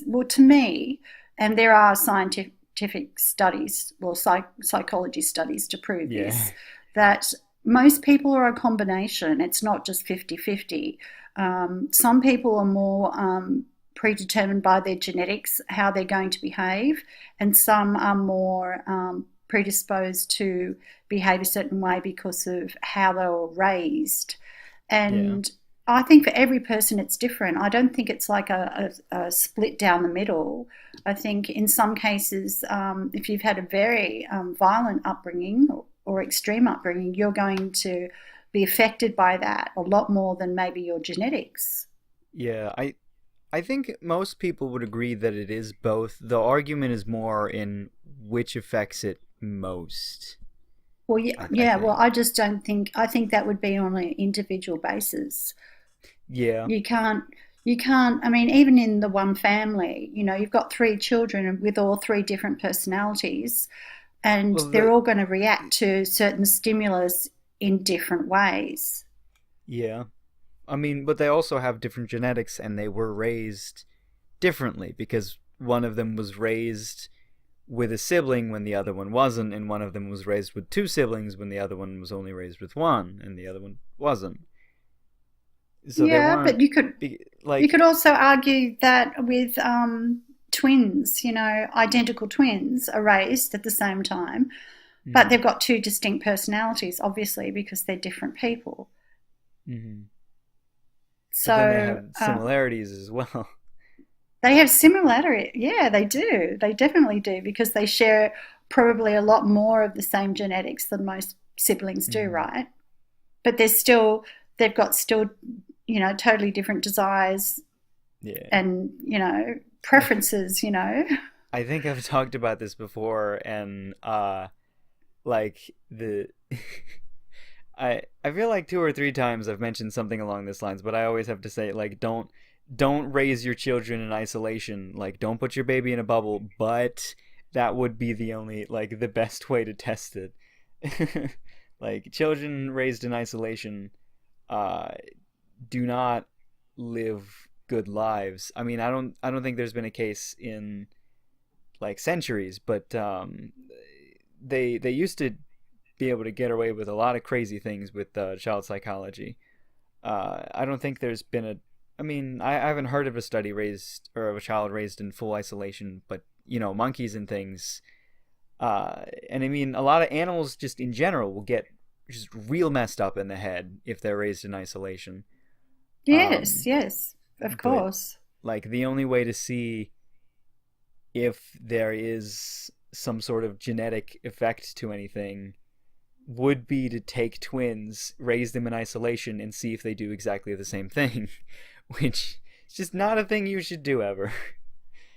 well, to me, and there are scientific studies, well, psychology studies to prove Yeah. this, that most people are a combination. It's not just 50-50. Some people are more predetermined by their genetics, how they're going to behave, and some are more predisposed to behave a certain way because of how they were raised. Yeah. And I think for every person it's different. I don't think it's like a split down the middle. I think in some cases, if you've had a very violent upbringing or extreme upbringing, you're going to be affected by that a lot more than maybe your genetics. Yeah, I think most people would agree that it is both. The argument is more in which affects it most. Well, yeah, I yeah. Well, think. I just don't think. I think that would be on an individual basis. Yeah. You can't. You can't. I mean, even in the one family, you've got three children with all three different personalities, and Well, they're all going to react to certain stimulus in different ways. yeah. I mean, but they also have different genetics and they were raised differently because one of them was raised with a sibling when the other one wasn't, and one of them was raised with two siblings when the other one was only raised with one, and the other one wasn't. So they Yeah, weren't but you could like. also argue that with twins, identical twins are raised at the same time, but Mm-hmm. they've got two distinct personalities, obviously, because they're different people. Mm-hmm. But then they So have similarities as well. they have similarity. Yeah, they do. They definitely do because they share probably a lot more of the same genetics than most siblings do, Mm-hmm. right? But they've got still totally different desires Yeah. and I preferences. I think I've talked about this before, and like the I feel like two or three times I've mentioned something along this lines, but I always have to say like don't raise your children in isolation. Like don't put your baby in a bubble, but that would be the only like the best way to test it. Like children raised in isolation uh do not live good lives. I mean, I don't think there's been a case in like centuries, but they used to be able to get away with a lot of crazy things with child psychology. I don't think there's been a. I mean, I haven't heard of a study raised or of a child raised in full isolation, but monkeys and things. And I mean, a lot of animals just in general will get just real messed up in the head if they're raised in isolation. Yes, Um, yes, of but course. like the only way to see if there is some sort of genetic effect to anything would be to take twins, raise them in isolation, and see if they do exactly the same thing, which is just not a thing you should do ever.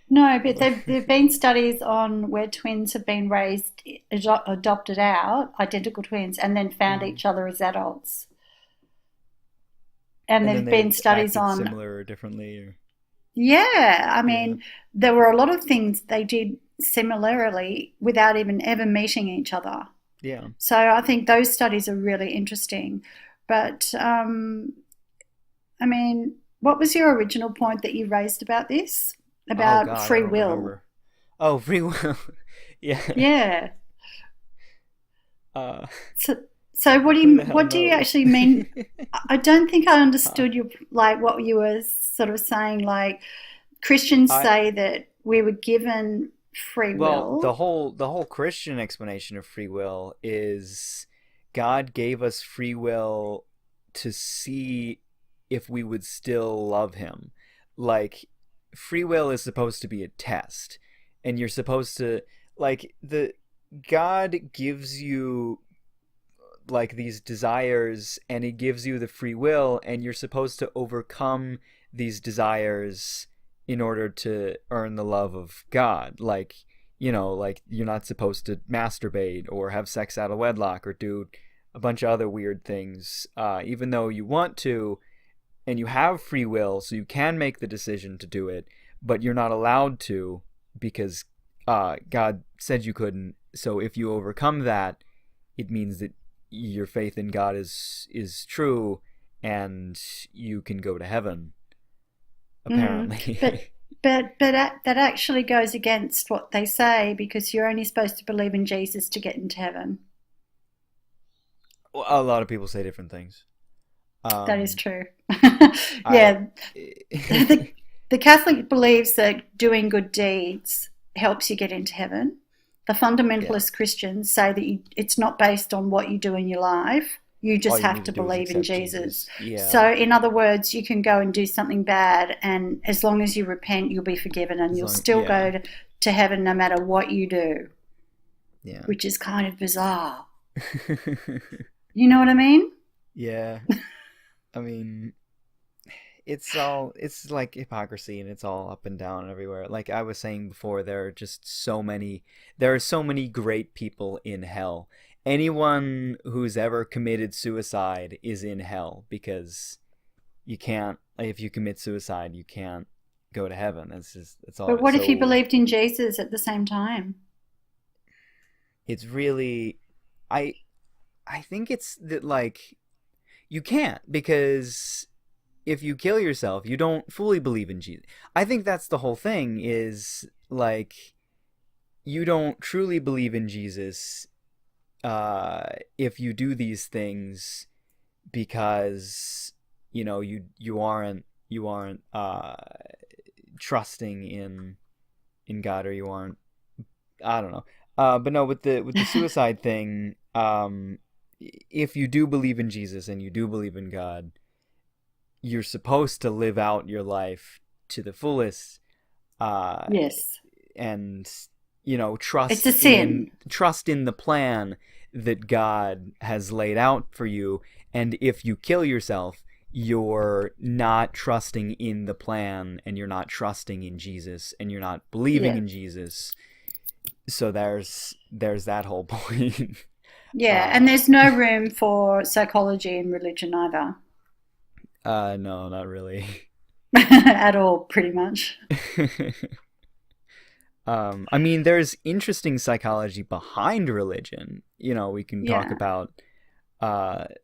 No, but there've been studies on where twins have been raised, adopted out, identical twins, and then found Mm-hmm. each other as adults. And And then there've been they've studies acted on, similar or differently, or yeah, I yeah, mean, there were a lot of things they did similarly without even ever meeting each other. yeah. So I think those studies are really interesting. But I mean, what was your original point that you raised about this? Oh About God, I free don't will? remember. Oh, free will. Yeah. Yeah. Uh, So, so what do who you the hell what do you knows? actually mean? I don't think I Huh. understood like what you were sort of saying. Like Christians I say that we were given free Well, the will. whole Christian explanation of free will is God gave us free will to see if we would still love him. Like free will is supposed to be a test, and you're supposed to like the God gives you like these desires and he gives you the free will and you're supposed to overcome these desires in order to earn the love of God. Like, like you're not supposed to masturbate or have sex out of wedlock or do a bunch of other weird things, even though you want to and you have free will, so you can make the decision to do it, but you're not allowed to because God said you couldn't. So if you overcome that, it means that your faith in God is true, and you can go to heaven. Mm. But Apparently, that actually goes against what they say because you're only supposed to believe in Jesus to get into heaven. well, a lot of people say different things. That is Um, true. I Yeah, the the Catholic believes that doing good deeds helps you get into heaven. The yeah, fundamentalist Christians say that it's not based on what you do in your life. You all just you have need to to do is believe in accept Jesus. Jesus. Yeah, So, in other words, you can go and do something bad, and as long as you repent, you'll be forgiven, and as you'll long still yeah, go to heaven no matter what you do, yeah. which is kind of bizarre. You know what I mean? Yeah, I mean, it's like hypocrisy and it's all up and down everywhere. Like I was saying before, there are so many great people in hell, anyone who's ever committed suicide is in hell, because you can't, like, if you commit suicide, you can't go to heaven. It's all But what if you so. believed in Jesus at the same time? It's really, I I think it's that, like, you can't, because if you kill yourself, you don't fully believe in Jesus. I think that's the whole thing, is like, you don't truly believe in Jesus if you do these things, because you aren't trusting in God, or you aren't, I don't know. But no, with the suicide thing, if you do believe in Jesus and you do believe in God, you're supposed to live out your life to the fullest, uh, Yes. and It's a sin. trust in the plan that God has laid out for you. And if you kill yourself, you're not trusting in the plan, and you're not trusting in Jesus, and you're not believing Yeah. in Jesus. So there's that whole point. Yeah. uh And there's no room for psychology in religion either, no, not really. at all, pretty much. I mean, there's interesting psychology behind religion. We can talk Yeah. about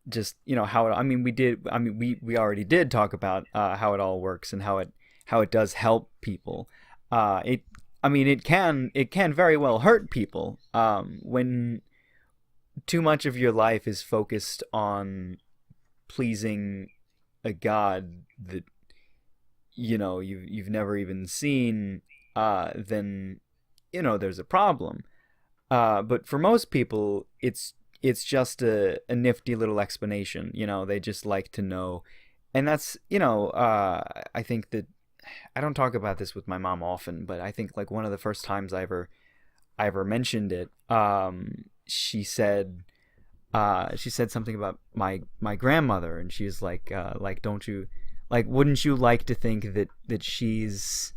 just how it, I mean, we already did talk about how it all works, and how it does help people. It I mean, it can very well hurt people, when too much of your life is focused on pleasing a god that you've never even seen. Then there's a problem. But for most people, it's just a nifty little explanation. They just like to know. And that's, I think that I don't talk about this with my mom often, but I think, like, one of the first times I ever mentioned it, she said something about my grandmother, and she's like, don't you, like, wouldn't you like to think that she's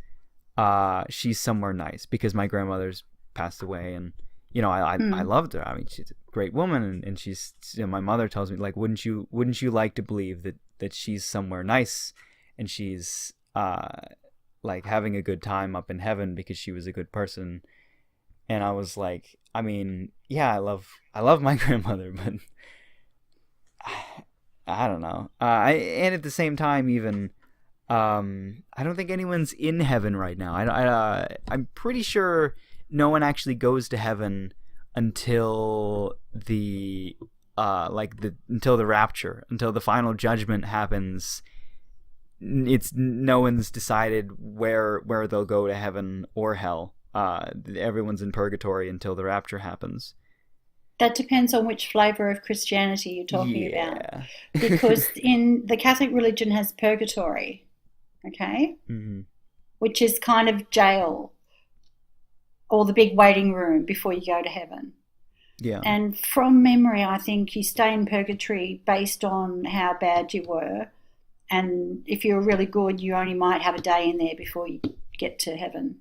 somewhere nice, because my grandmother's passed away, and I Mm. loved her. I mean, she's a great woman, and she's, my mother tells me, like, wouldn't you like to believe that she's somewhere nice, and she's like having a good time up in heaven because she was a good person. And I was like, I mean, yeah, I love my grandmother, but I don't know. And at the same time, even, I don't think anyone's in heaven right now. I'm pretty sure no one actually goes to heaven until until the rapture, until the final judgment happens. It's No one's decided where they'll go to heaven or hell. Everyone's in purgatory until the rapture happens. That depends on which flavor of Christianity you're talking about. Yeah. Because in the Catholic religion has purgatory, okay, Hmm. which is kind of jail, or the big waiting room before you go to heaven. Yeah. And from memory, I think you stay in purgatory based on how bad you were. And if you're really good, you only might have a day in there before you get to heaven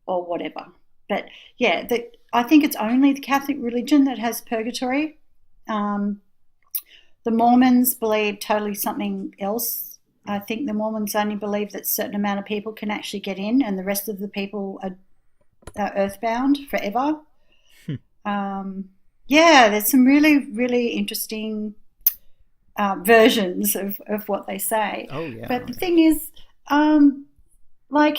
or whatever. But yeah, I think it's only the Catholic religion that has purgatory. Um, the Mormons believe totally something else. I think the Mormons only believe that a certain amount of people can actually get in, and the rest of the people are earthbound forever. Um, yeah, there's some really, really interesting versions of what they say. Oh yeah. But Oh the yeah. thing is, um, like,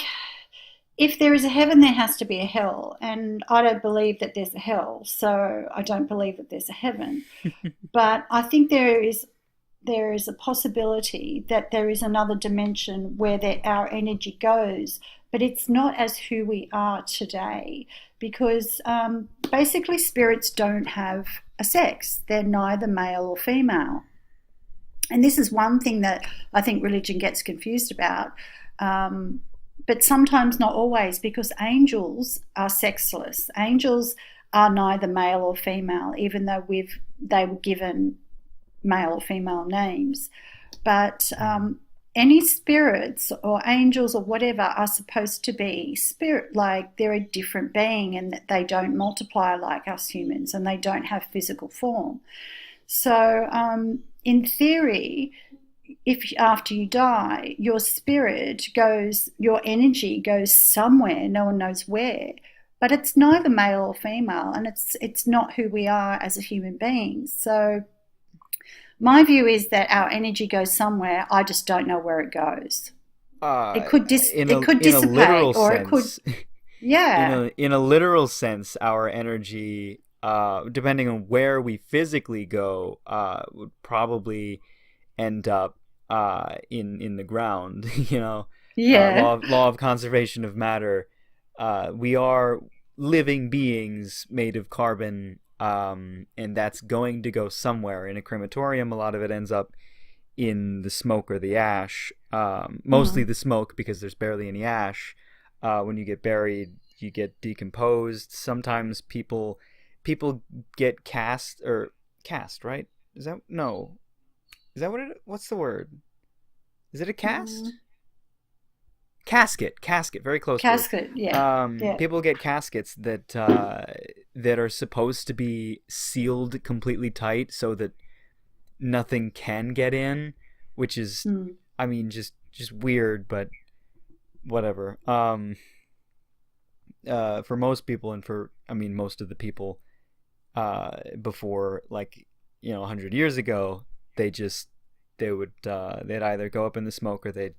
if there is a heaven, there has to be a hell. And I don't believe that there's a hell, so I don't believe that there's a heaven. But I think there is a possibility that there is another dimension where our energy goes, but it's not as who we are today, because basically spirits don't have a sex. They're neither male or female. And this is one thing that I think religion gets confused about. But sometimes, not always, because angels are sexless. Angels are neither male or female, even though they were given male or female names. But any spirits or angels or whatever are supposed to be spirit, like they're a different being, and that they don't multiply like us humans, and they don't have physical form. So, in theory, if after you die, your spirit goes, your energy goes somewhere, no one knows where, but it's neither male or female, and it's not who we are as a human beings. So my view is that our energy goes somewhere. I just don't know where it goes. Uh, It could in a dissipate, literal or it could, sense, yeah, in a literal sense, our energy, depending on where we physically go, would probably end up in the ground. You know, yeah, law of conservation of matter. We are living beings made of carbon, and that's going to go somewhere. In a crematorium, a lot of it ends up in the smoke or the ash. Mostly mm, the smoke because there's barely any ash. When you get buried, you get decomposed. Sometimes people get cast, right? Is that no? Is that what it? What's the word? Is it a cast? mm, Casket, very close word. casket, yeah, yeah, People get caskets that are supposed to be sealed completely tight so that nothing can get in, which is, mm, I mean, just weird, but whatever. For most people, and for, I mean, most of the people, before, like, 100 years ago, they just they'd either go up in the smoke, or they'd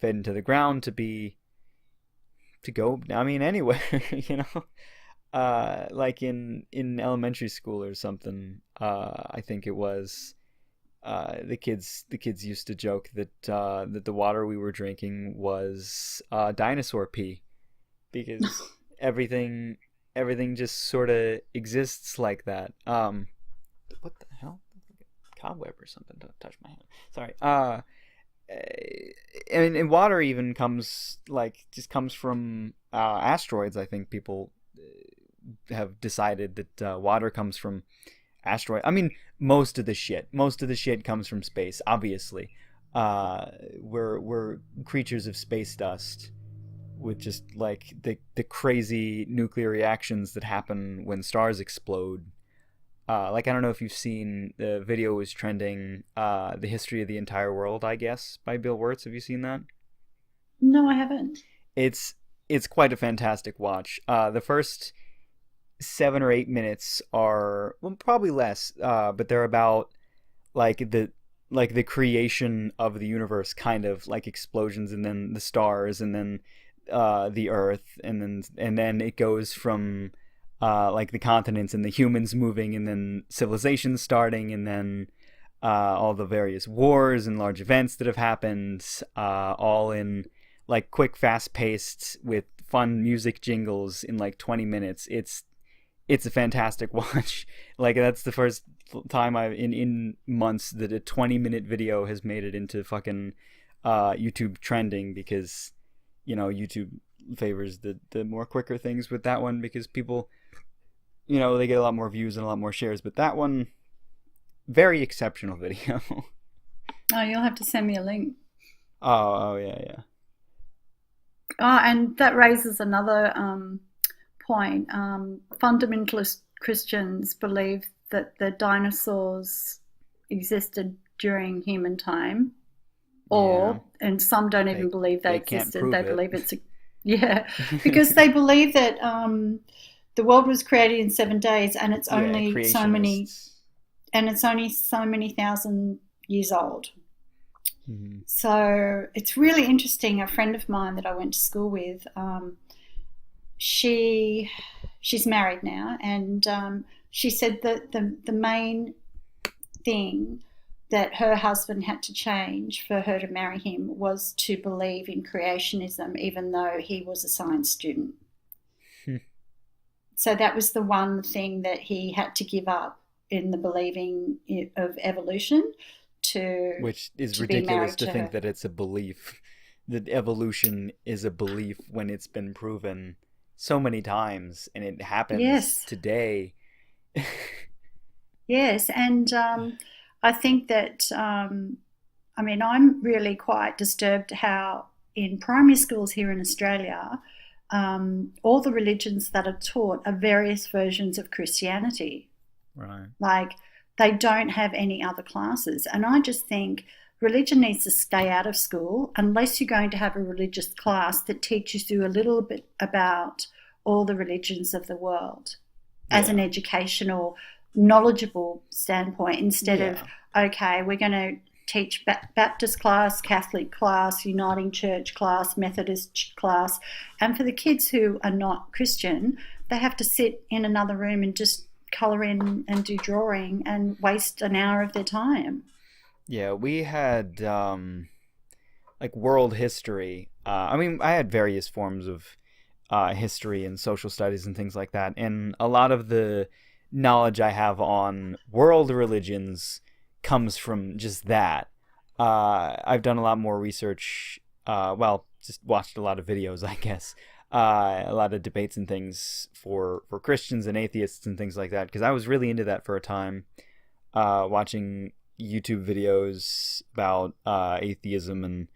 fade into the ground to go, I mean, anywhere. you know like in elementary school or something. I think it was, the kids used to joke that the water we were drinking was dinosaur pee, because everything just sort of exists like that. What the hell? Cobweb or something. Don't touch my hand. Sorry. And water even just comes from asteroids. I think people have decided that water comes from asteroid. I mean, most of the shit comes from space. Obviously, we're creatures of space dust, with just like the crazy nuclear reactions that happen when stars explode. Like, I don't know if you've seen, the video was trending, The History of the Entire World, I guess, by Bill Wirtz. Have you seen that? no, I haven't. It's it's quite a fantastic watch. The first 7 or 8 minutes are, well, probably less, but they're about like the creation of the universe, kind of like explosions, and then the stars, and then the Earth, and then it goes from like the continents and the humans moving, and then civilizations starting, and then all the various wars and large events that have happened, all in like quick, fast paced, with fun music jingles in like 20 minutes. It's a fantastic watch. Like, that's the first time I've in months that a 20-minute video has made it into fucking YouTube trending, because YouTube favors the more quicker things with that one, because people, they get a lot more views and a lot more shares. But that one, very exceptional video. Oh, you'll have to send me a link. Oh, yeah, yeah. Oh, and that raises another point. Fundamentalist Christians believe that the dinosaurs existed during human time, Yeah. and some don't They even believe they they can't existed. They prove it. believe it's a, yeah, because they believe that the world was created in 7 days, Yeah, creationists. and it's only so many thousand years old. Mhm. So it's really interesting. A friend of mine that I went to school with, she she's married now, and she said that the main thing that her husband had to change for her to marry him was to believe in creationism, even though he was a science student. So that was the one thing that he had to give up in the believing of evolution to Which is to be ridiculous married to to think her. that it's a belief. That evolution is a belief when it's been proven so many times, and it happens Yes, today. yes, and I think that I mean, I'm really quite disturbed how in primary schools here in Australia, all the religions that are taught are various versions of Christianity. Right. Like they don't have any other classes. And I just think religion needs to stay out of school unless you're going to have a religious class that teaches you a little bit about all the religions of the world as an Yeah. educational, knowledgeable standpoint instead of, Yeah. okay, we're going to teach Baptist class, Catholic class, Uniting Church class, Methodist class. And for the kids who are not Christian, they have to sit in another room and just colour in and do drawing and waste an hour of their time. Yeah, we had like world history. I mean, I had various forms of history and social studies and things like that. And a lot of the knowledge I have on world religions comes from just that. I've done a lot more research. Well, just watched a lot of videos, I guess. A lot of debates and things for Christians and atheists and things like that. Because I was really into that for a time, watching YouTube videos about atheism and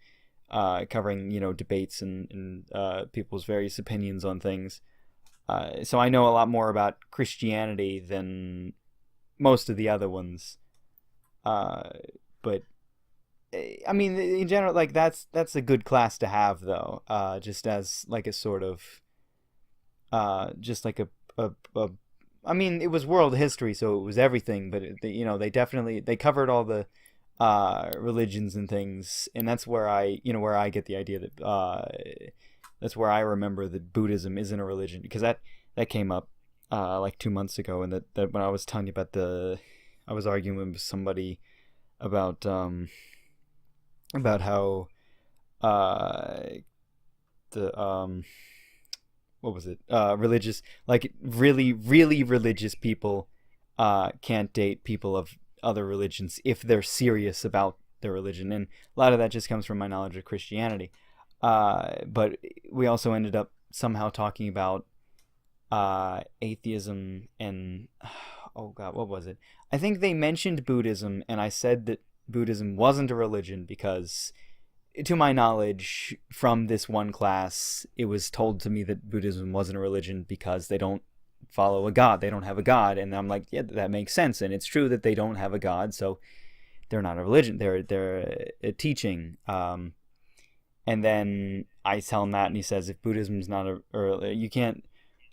covering debates and people's various opinions on things. So I know a lot more about Christianity than most of the other ones. But I mean, in general, like that's a good class to have, though. Just as like a sort of, just like a I mean, it was world history, so it was everything. But they definitely they covered all the religions and things, and that's where I get the idea that that's where I remember that Buddhism isn't a religion, because that came up like 2 months ago, and that when I was telling you about I was arguing with somebody about how uh the what was it, religious, like really really religious people can't date people of other religions if they're serious about their religion. And a lot of that just comes from my knowledge of Christianity. But we also ended up somehow talking about atheism and oh god, what was it? I think they mentioned Buddhism, and I said that Buddhism wasn't a religion because, to my knowledge, from this one class, it was told to me that Buddhism wasn't a religion because they don't follow a god. They don't have a god. And I'm like, yeah, that makes sense. And it's true that they don't have a god, so they're not a religion. They're a teaching. And then I tell him that, and he says, if Buddhism's not or you can't.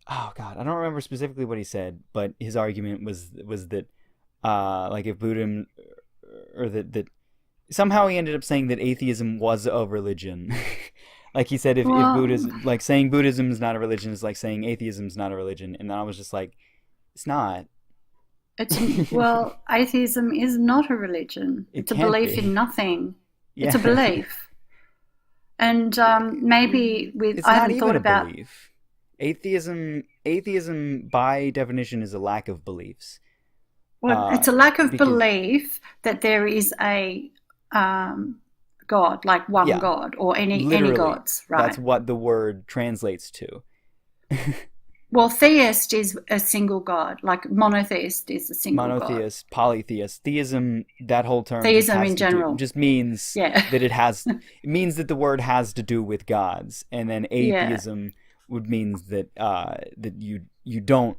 Oh god, I don't remember specifically what he said, but his argument was that like if Buddhism, or that somehow he ended up saying that atheism was a religion. Like he said, if Well, Buddhism, like saying Buddhism is not a religion is like saying atheism is not a religion. And then I was just like, it's not. atheism is not a religion. It It's a can't belief in be. nothing. It's Yeah. a belief. And maybe with It's I not haven't even thought a about. belief. Atheism by definition is a lack of beliefs. Well, Uh it's a lack of because belief that there is a um, God, like one yeah, God, or any literally gods, that's right? what the word translates to. Well, theist is a single God, like monotheist is a single God. Monotheist, polytheist, theism, that whole term just Theism has in to do, general, just means yeah, that it means that the word has to do with gods. And then yeah, atheism would means that that you don't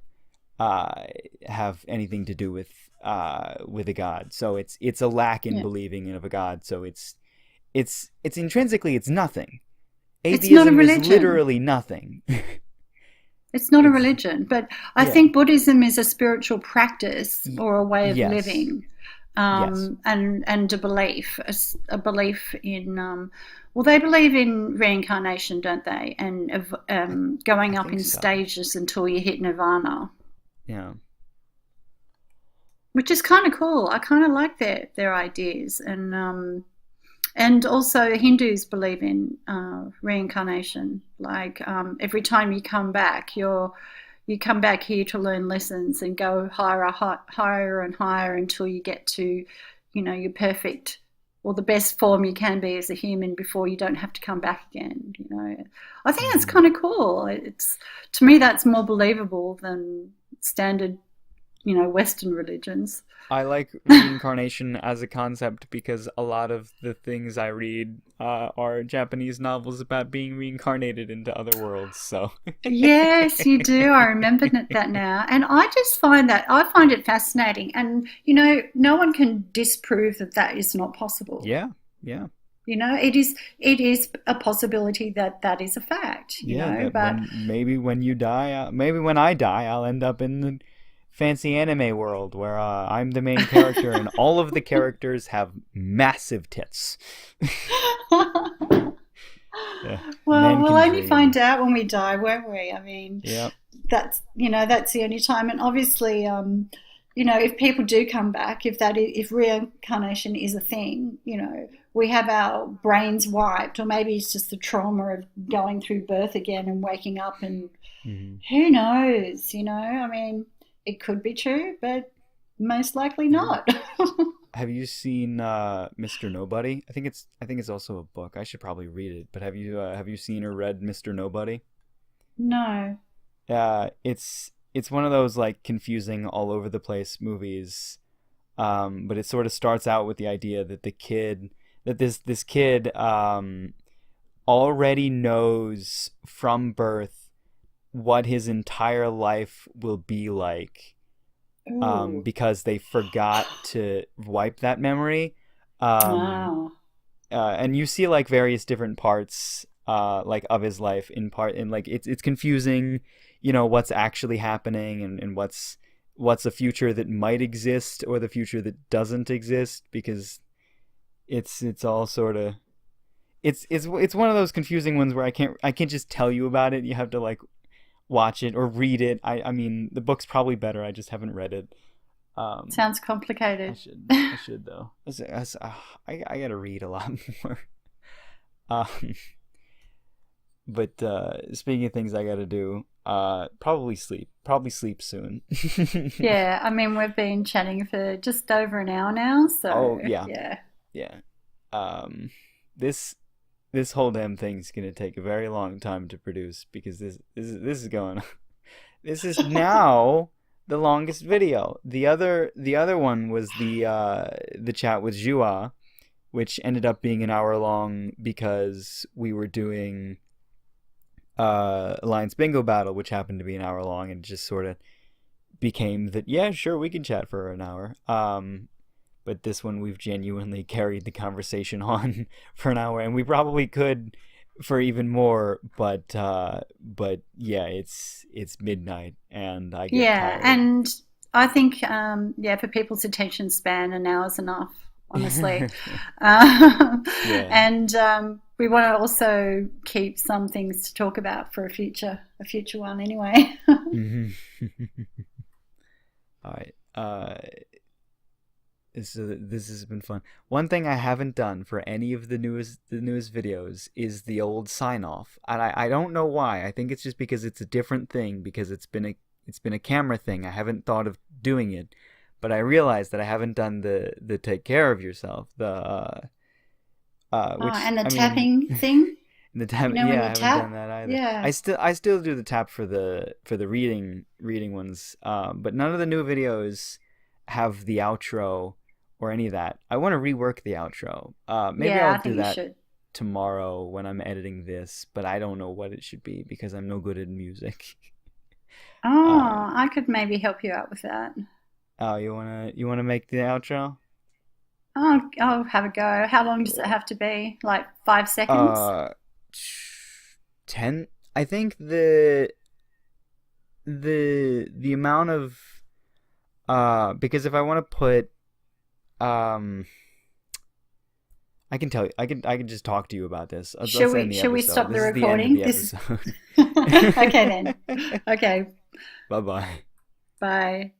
uh have anything to do with a god. So it's a lack in yeah. believing in of a god. So it's intrinsically it's nothing. It's not a Atheism is religion. literally nothing. It's not a It's religion, but I yeah. think Buddhism is a spiritual practice Y- or a way of yes. living, Yes. and a belief, a belief in. Well, they believe in reincarnation, don't they? And of I I going up think in so. stages until you hit nirvana, Yeah. which is kind of cool. I kind of like their ideas, and also Hindus believe in reincarnation. Like every time you come back, you come back here to learn lessons and go higher and higher until you get to, your perfect or the best form you can be as a human before you don't have to come back again. I think that's Hmm. kind of cool. It's to me that's more believable than standard, Western religions. I like reincarnation as a concept because a lot of the things I read are Japanese novels about being reincarnated into other worlds. So, Yes, you do. I remember that now. And I find it fascinating. And, no one can disprove that that is not possible. yeah, yeah, It is a possibility that that is a fact, yeah. That but when you die, maybe when I die, I'll end up in the fancy anime world where I'm the main character and all of the characters have massive tits. Yeah, well, men we'll can only find dream. out when we die, won't we? I mean, Yeah. that's the only time. And obviously, if people do come back, if reincarnation is a thing, we have our brains wiped, or maybe it's just the trauma of going through birth again and waking up, and Hmm. who knows? I mean, it could be true, but most likely Yeah. not. Have you seen Mr. Nobody? I think it's also a book. I should probably read it. But have you seen or read Mr. Nobody? No. It's one of those like confusing all over the place movies. But it sort of starts out with the idea that this kid already knows from birth what his entire life will be like, Ooh. because they forgot to wipe that memory. Um, Wow. and you see like various different parts like of his life in part, and like it's confusing, what's actually happening, and what's a future that might exist or the future that doesn't exist, because it's all sort of it's one of those confusing ones where I can't just tell you about it. You have to like watch it or read it. I mean the book's probably better. I just haven't read it. um Sounds I complicated. should though. I gotta read a lot more. um but speaking of things I gotta do, probably sleep soon. Yeah, I mean, we've been chatting for just over an hour now, Oh so yeah, yeah. yeah. Um this this whole damn thing's gonna take a very long time to produce, because this is going. This is now the longest video. The other one was the chat with Jua, which ended up being an hour long because we were doing Alliance Bingo Battle, which happened to be an hour long, and it just sort of became that, yeah, sure, we can chat for an hour. But this one we've genuinely carried the conversation on for an hour, and we probably could for even more, but yeah, it's midnight and I get Yeah, tired. and I think, yeah, for people's attention span, an hour's enough, honestly. Yeah. And we want to also keep some things to talk about for a future one anyway. Mhm. All right. This has been fun. One thing I haven't done for any of the newest videos is the old sign off, and I don't know why. I think it's just because it's a different thing, because it's been a camera thing. I haven't thought of doing it, but I realized that I haven't done the take care of yourself, the Oh, which and the I mean, tapping thing, the tap. when Yeah, I you haven't done tap? that either. I Yeah. still I still do the tap for the reading ones, but none of the new videos have the outro or any of that. I want to rework the outro. Maybe Yeah, I'll I do think you that should. tomorrow when I'm editing this, but I don't know what it should be because I'm no good at music. Uh, Oh, I could maybe help you out with that. oh, you wanna make the outro? I'll have a go. How long does it have to be? Like 5 seconds? Uh, 10. I think the amount of because if I want to put um I can tell you, I can just talk to you about this. Let's end the Shall we episode. stop the This is the end of recording? the This is episode. okay then. Okay. Bye bye. Bye.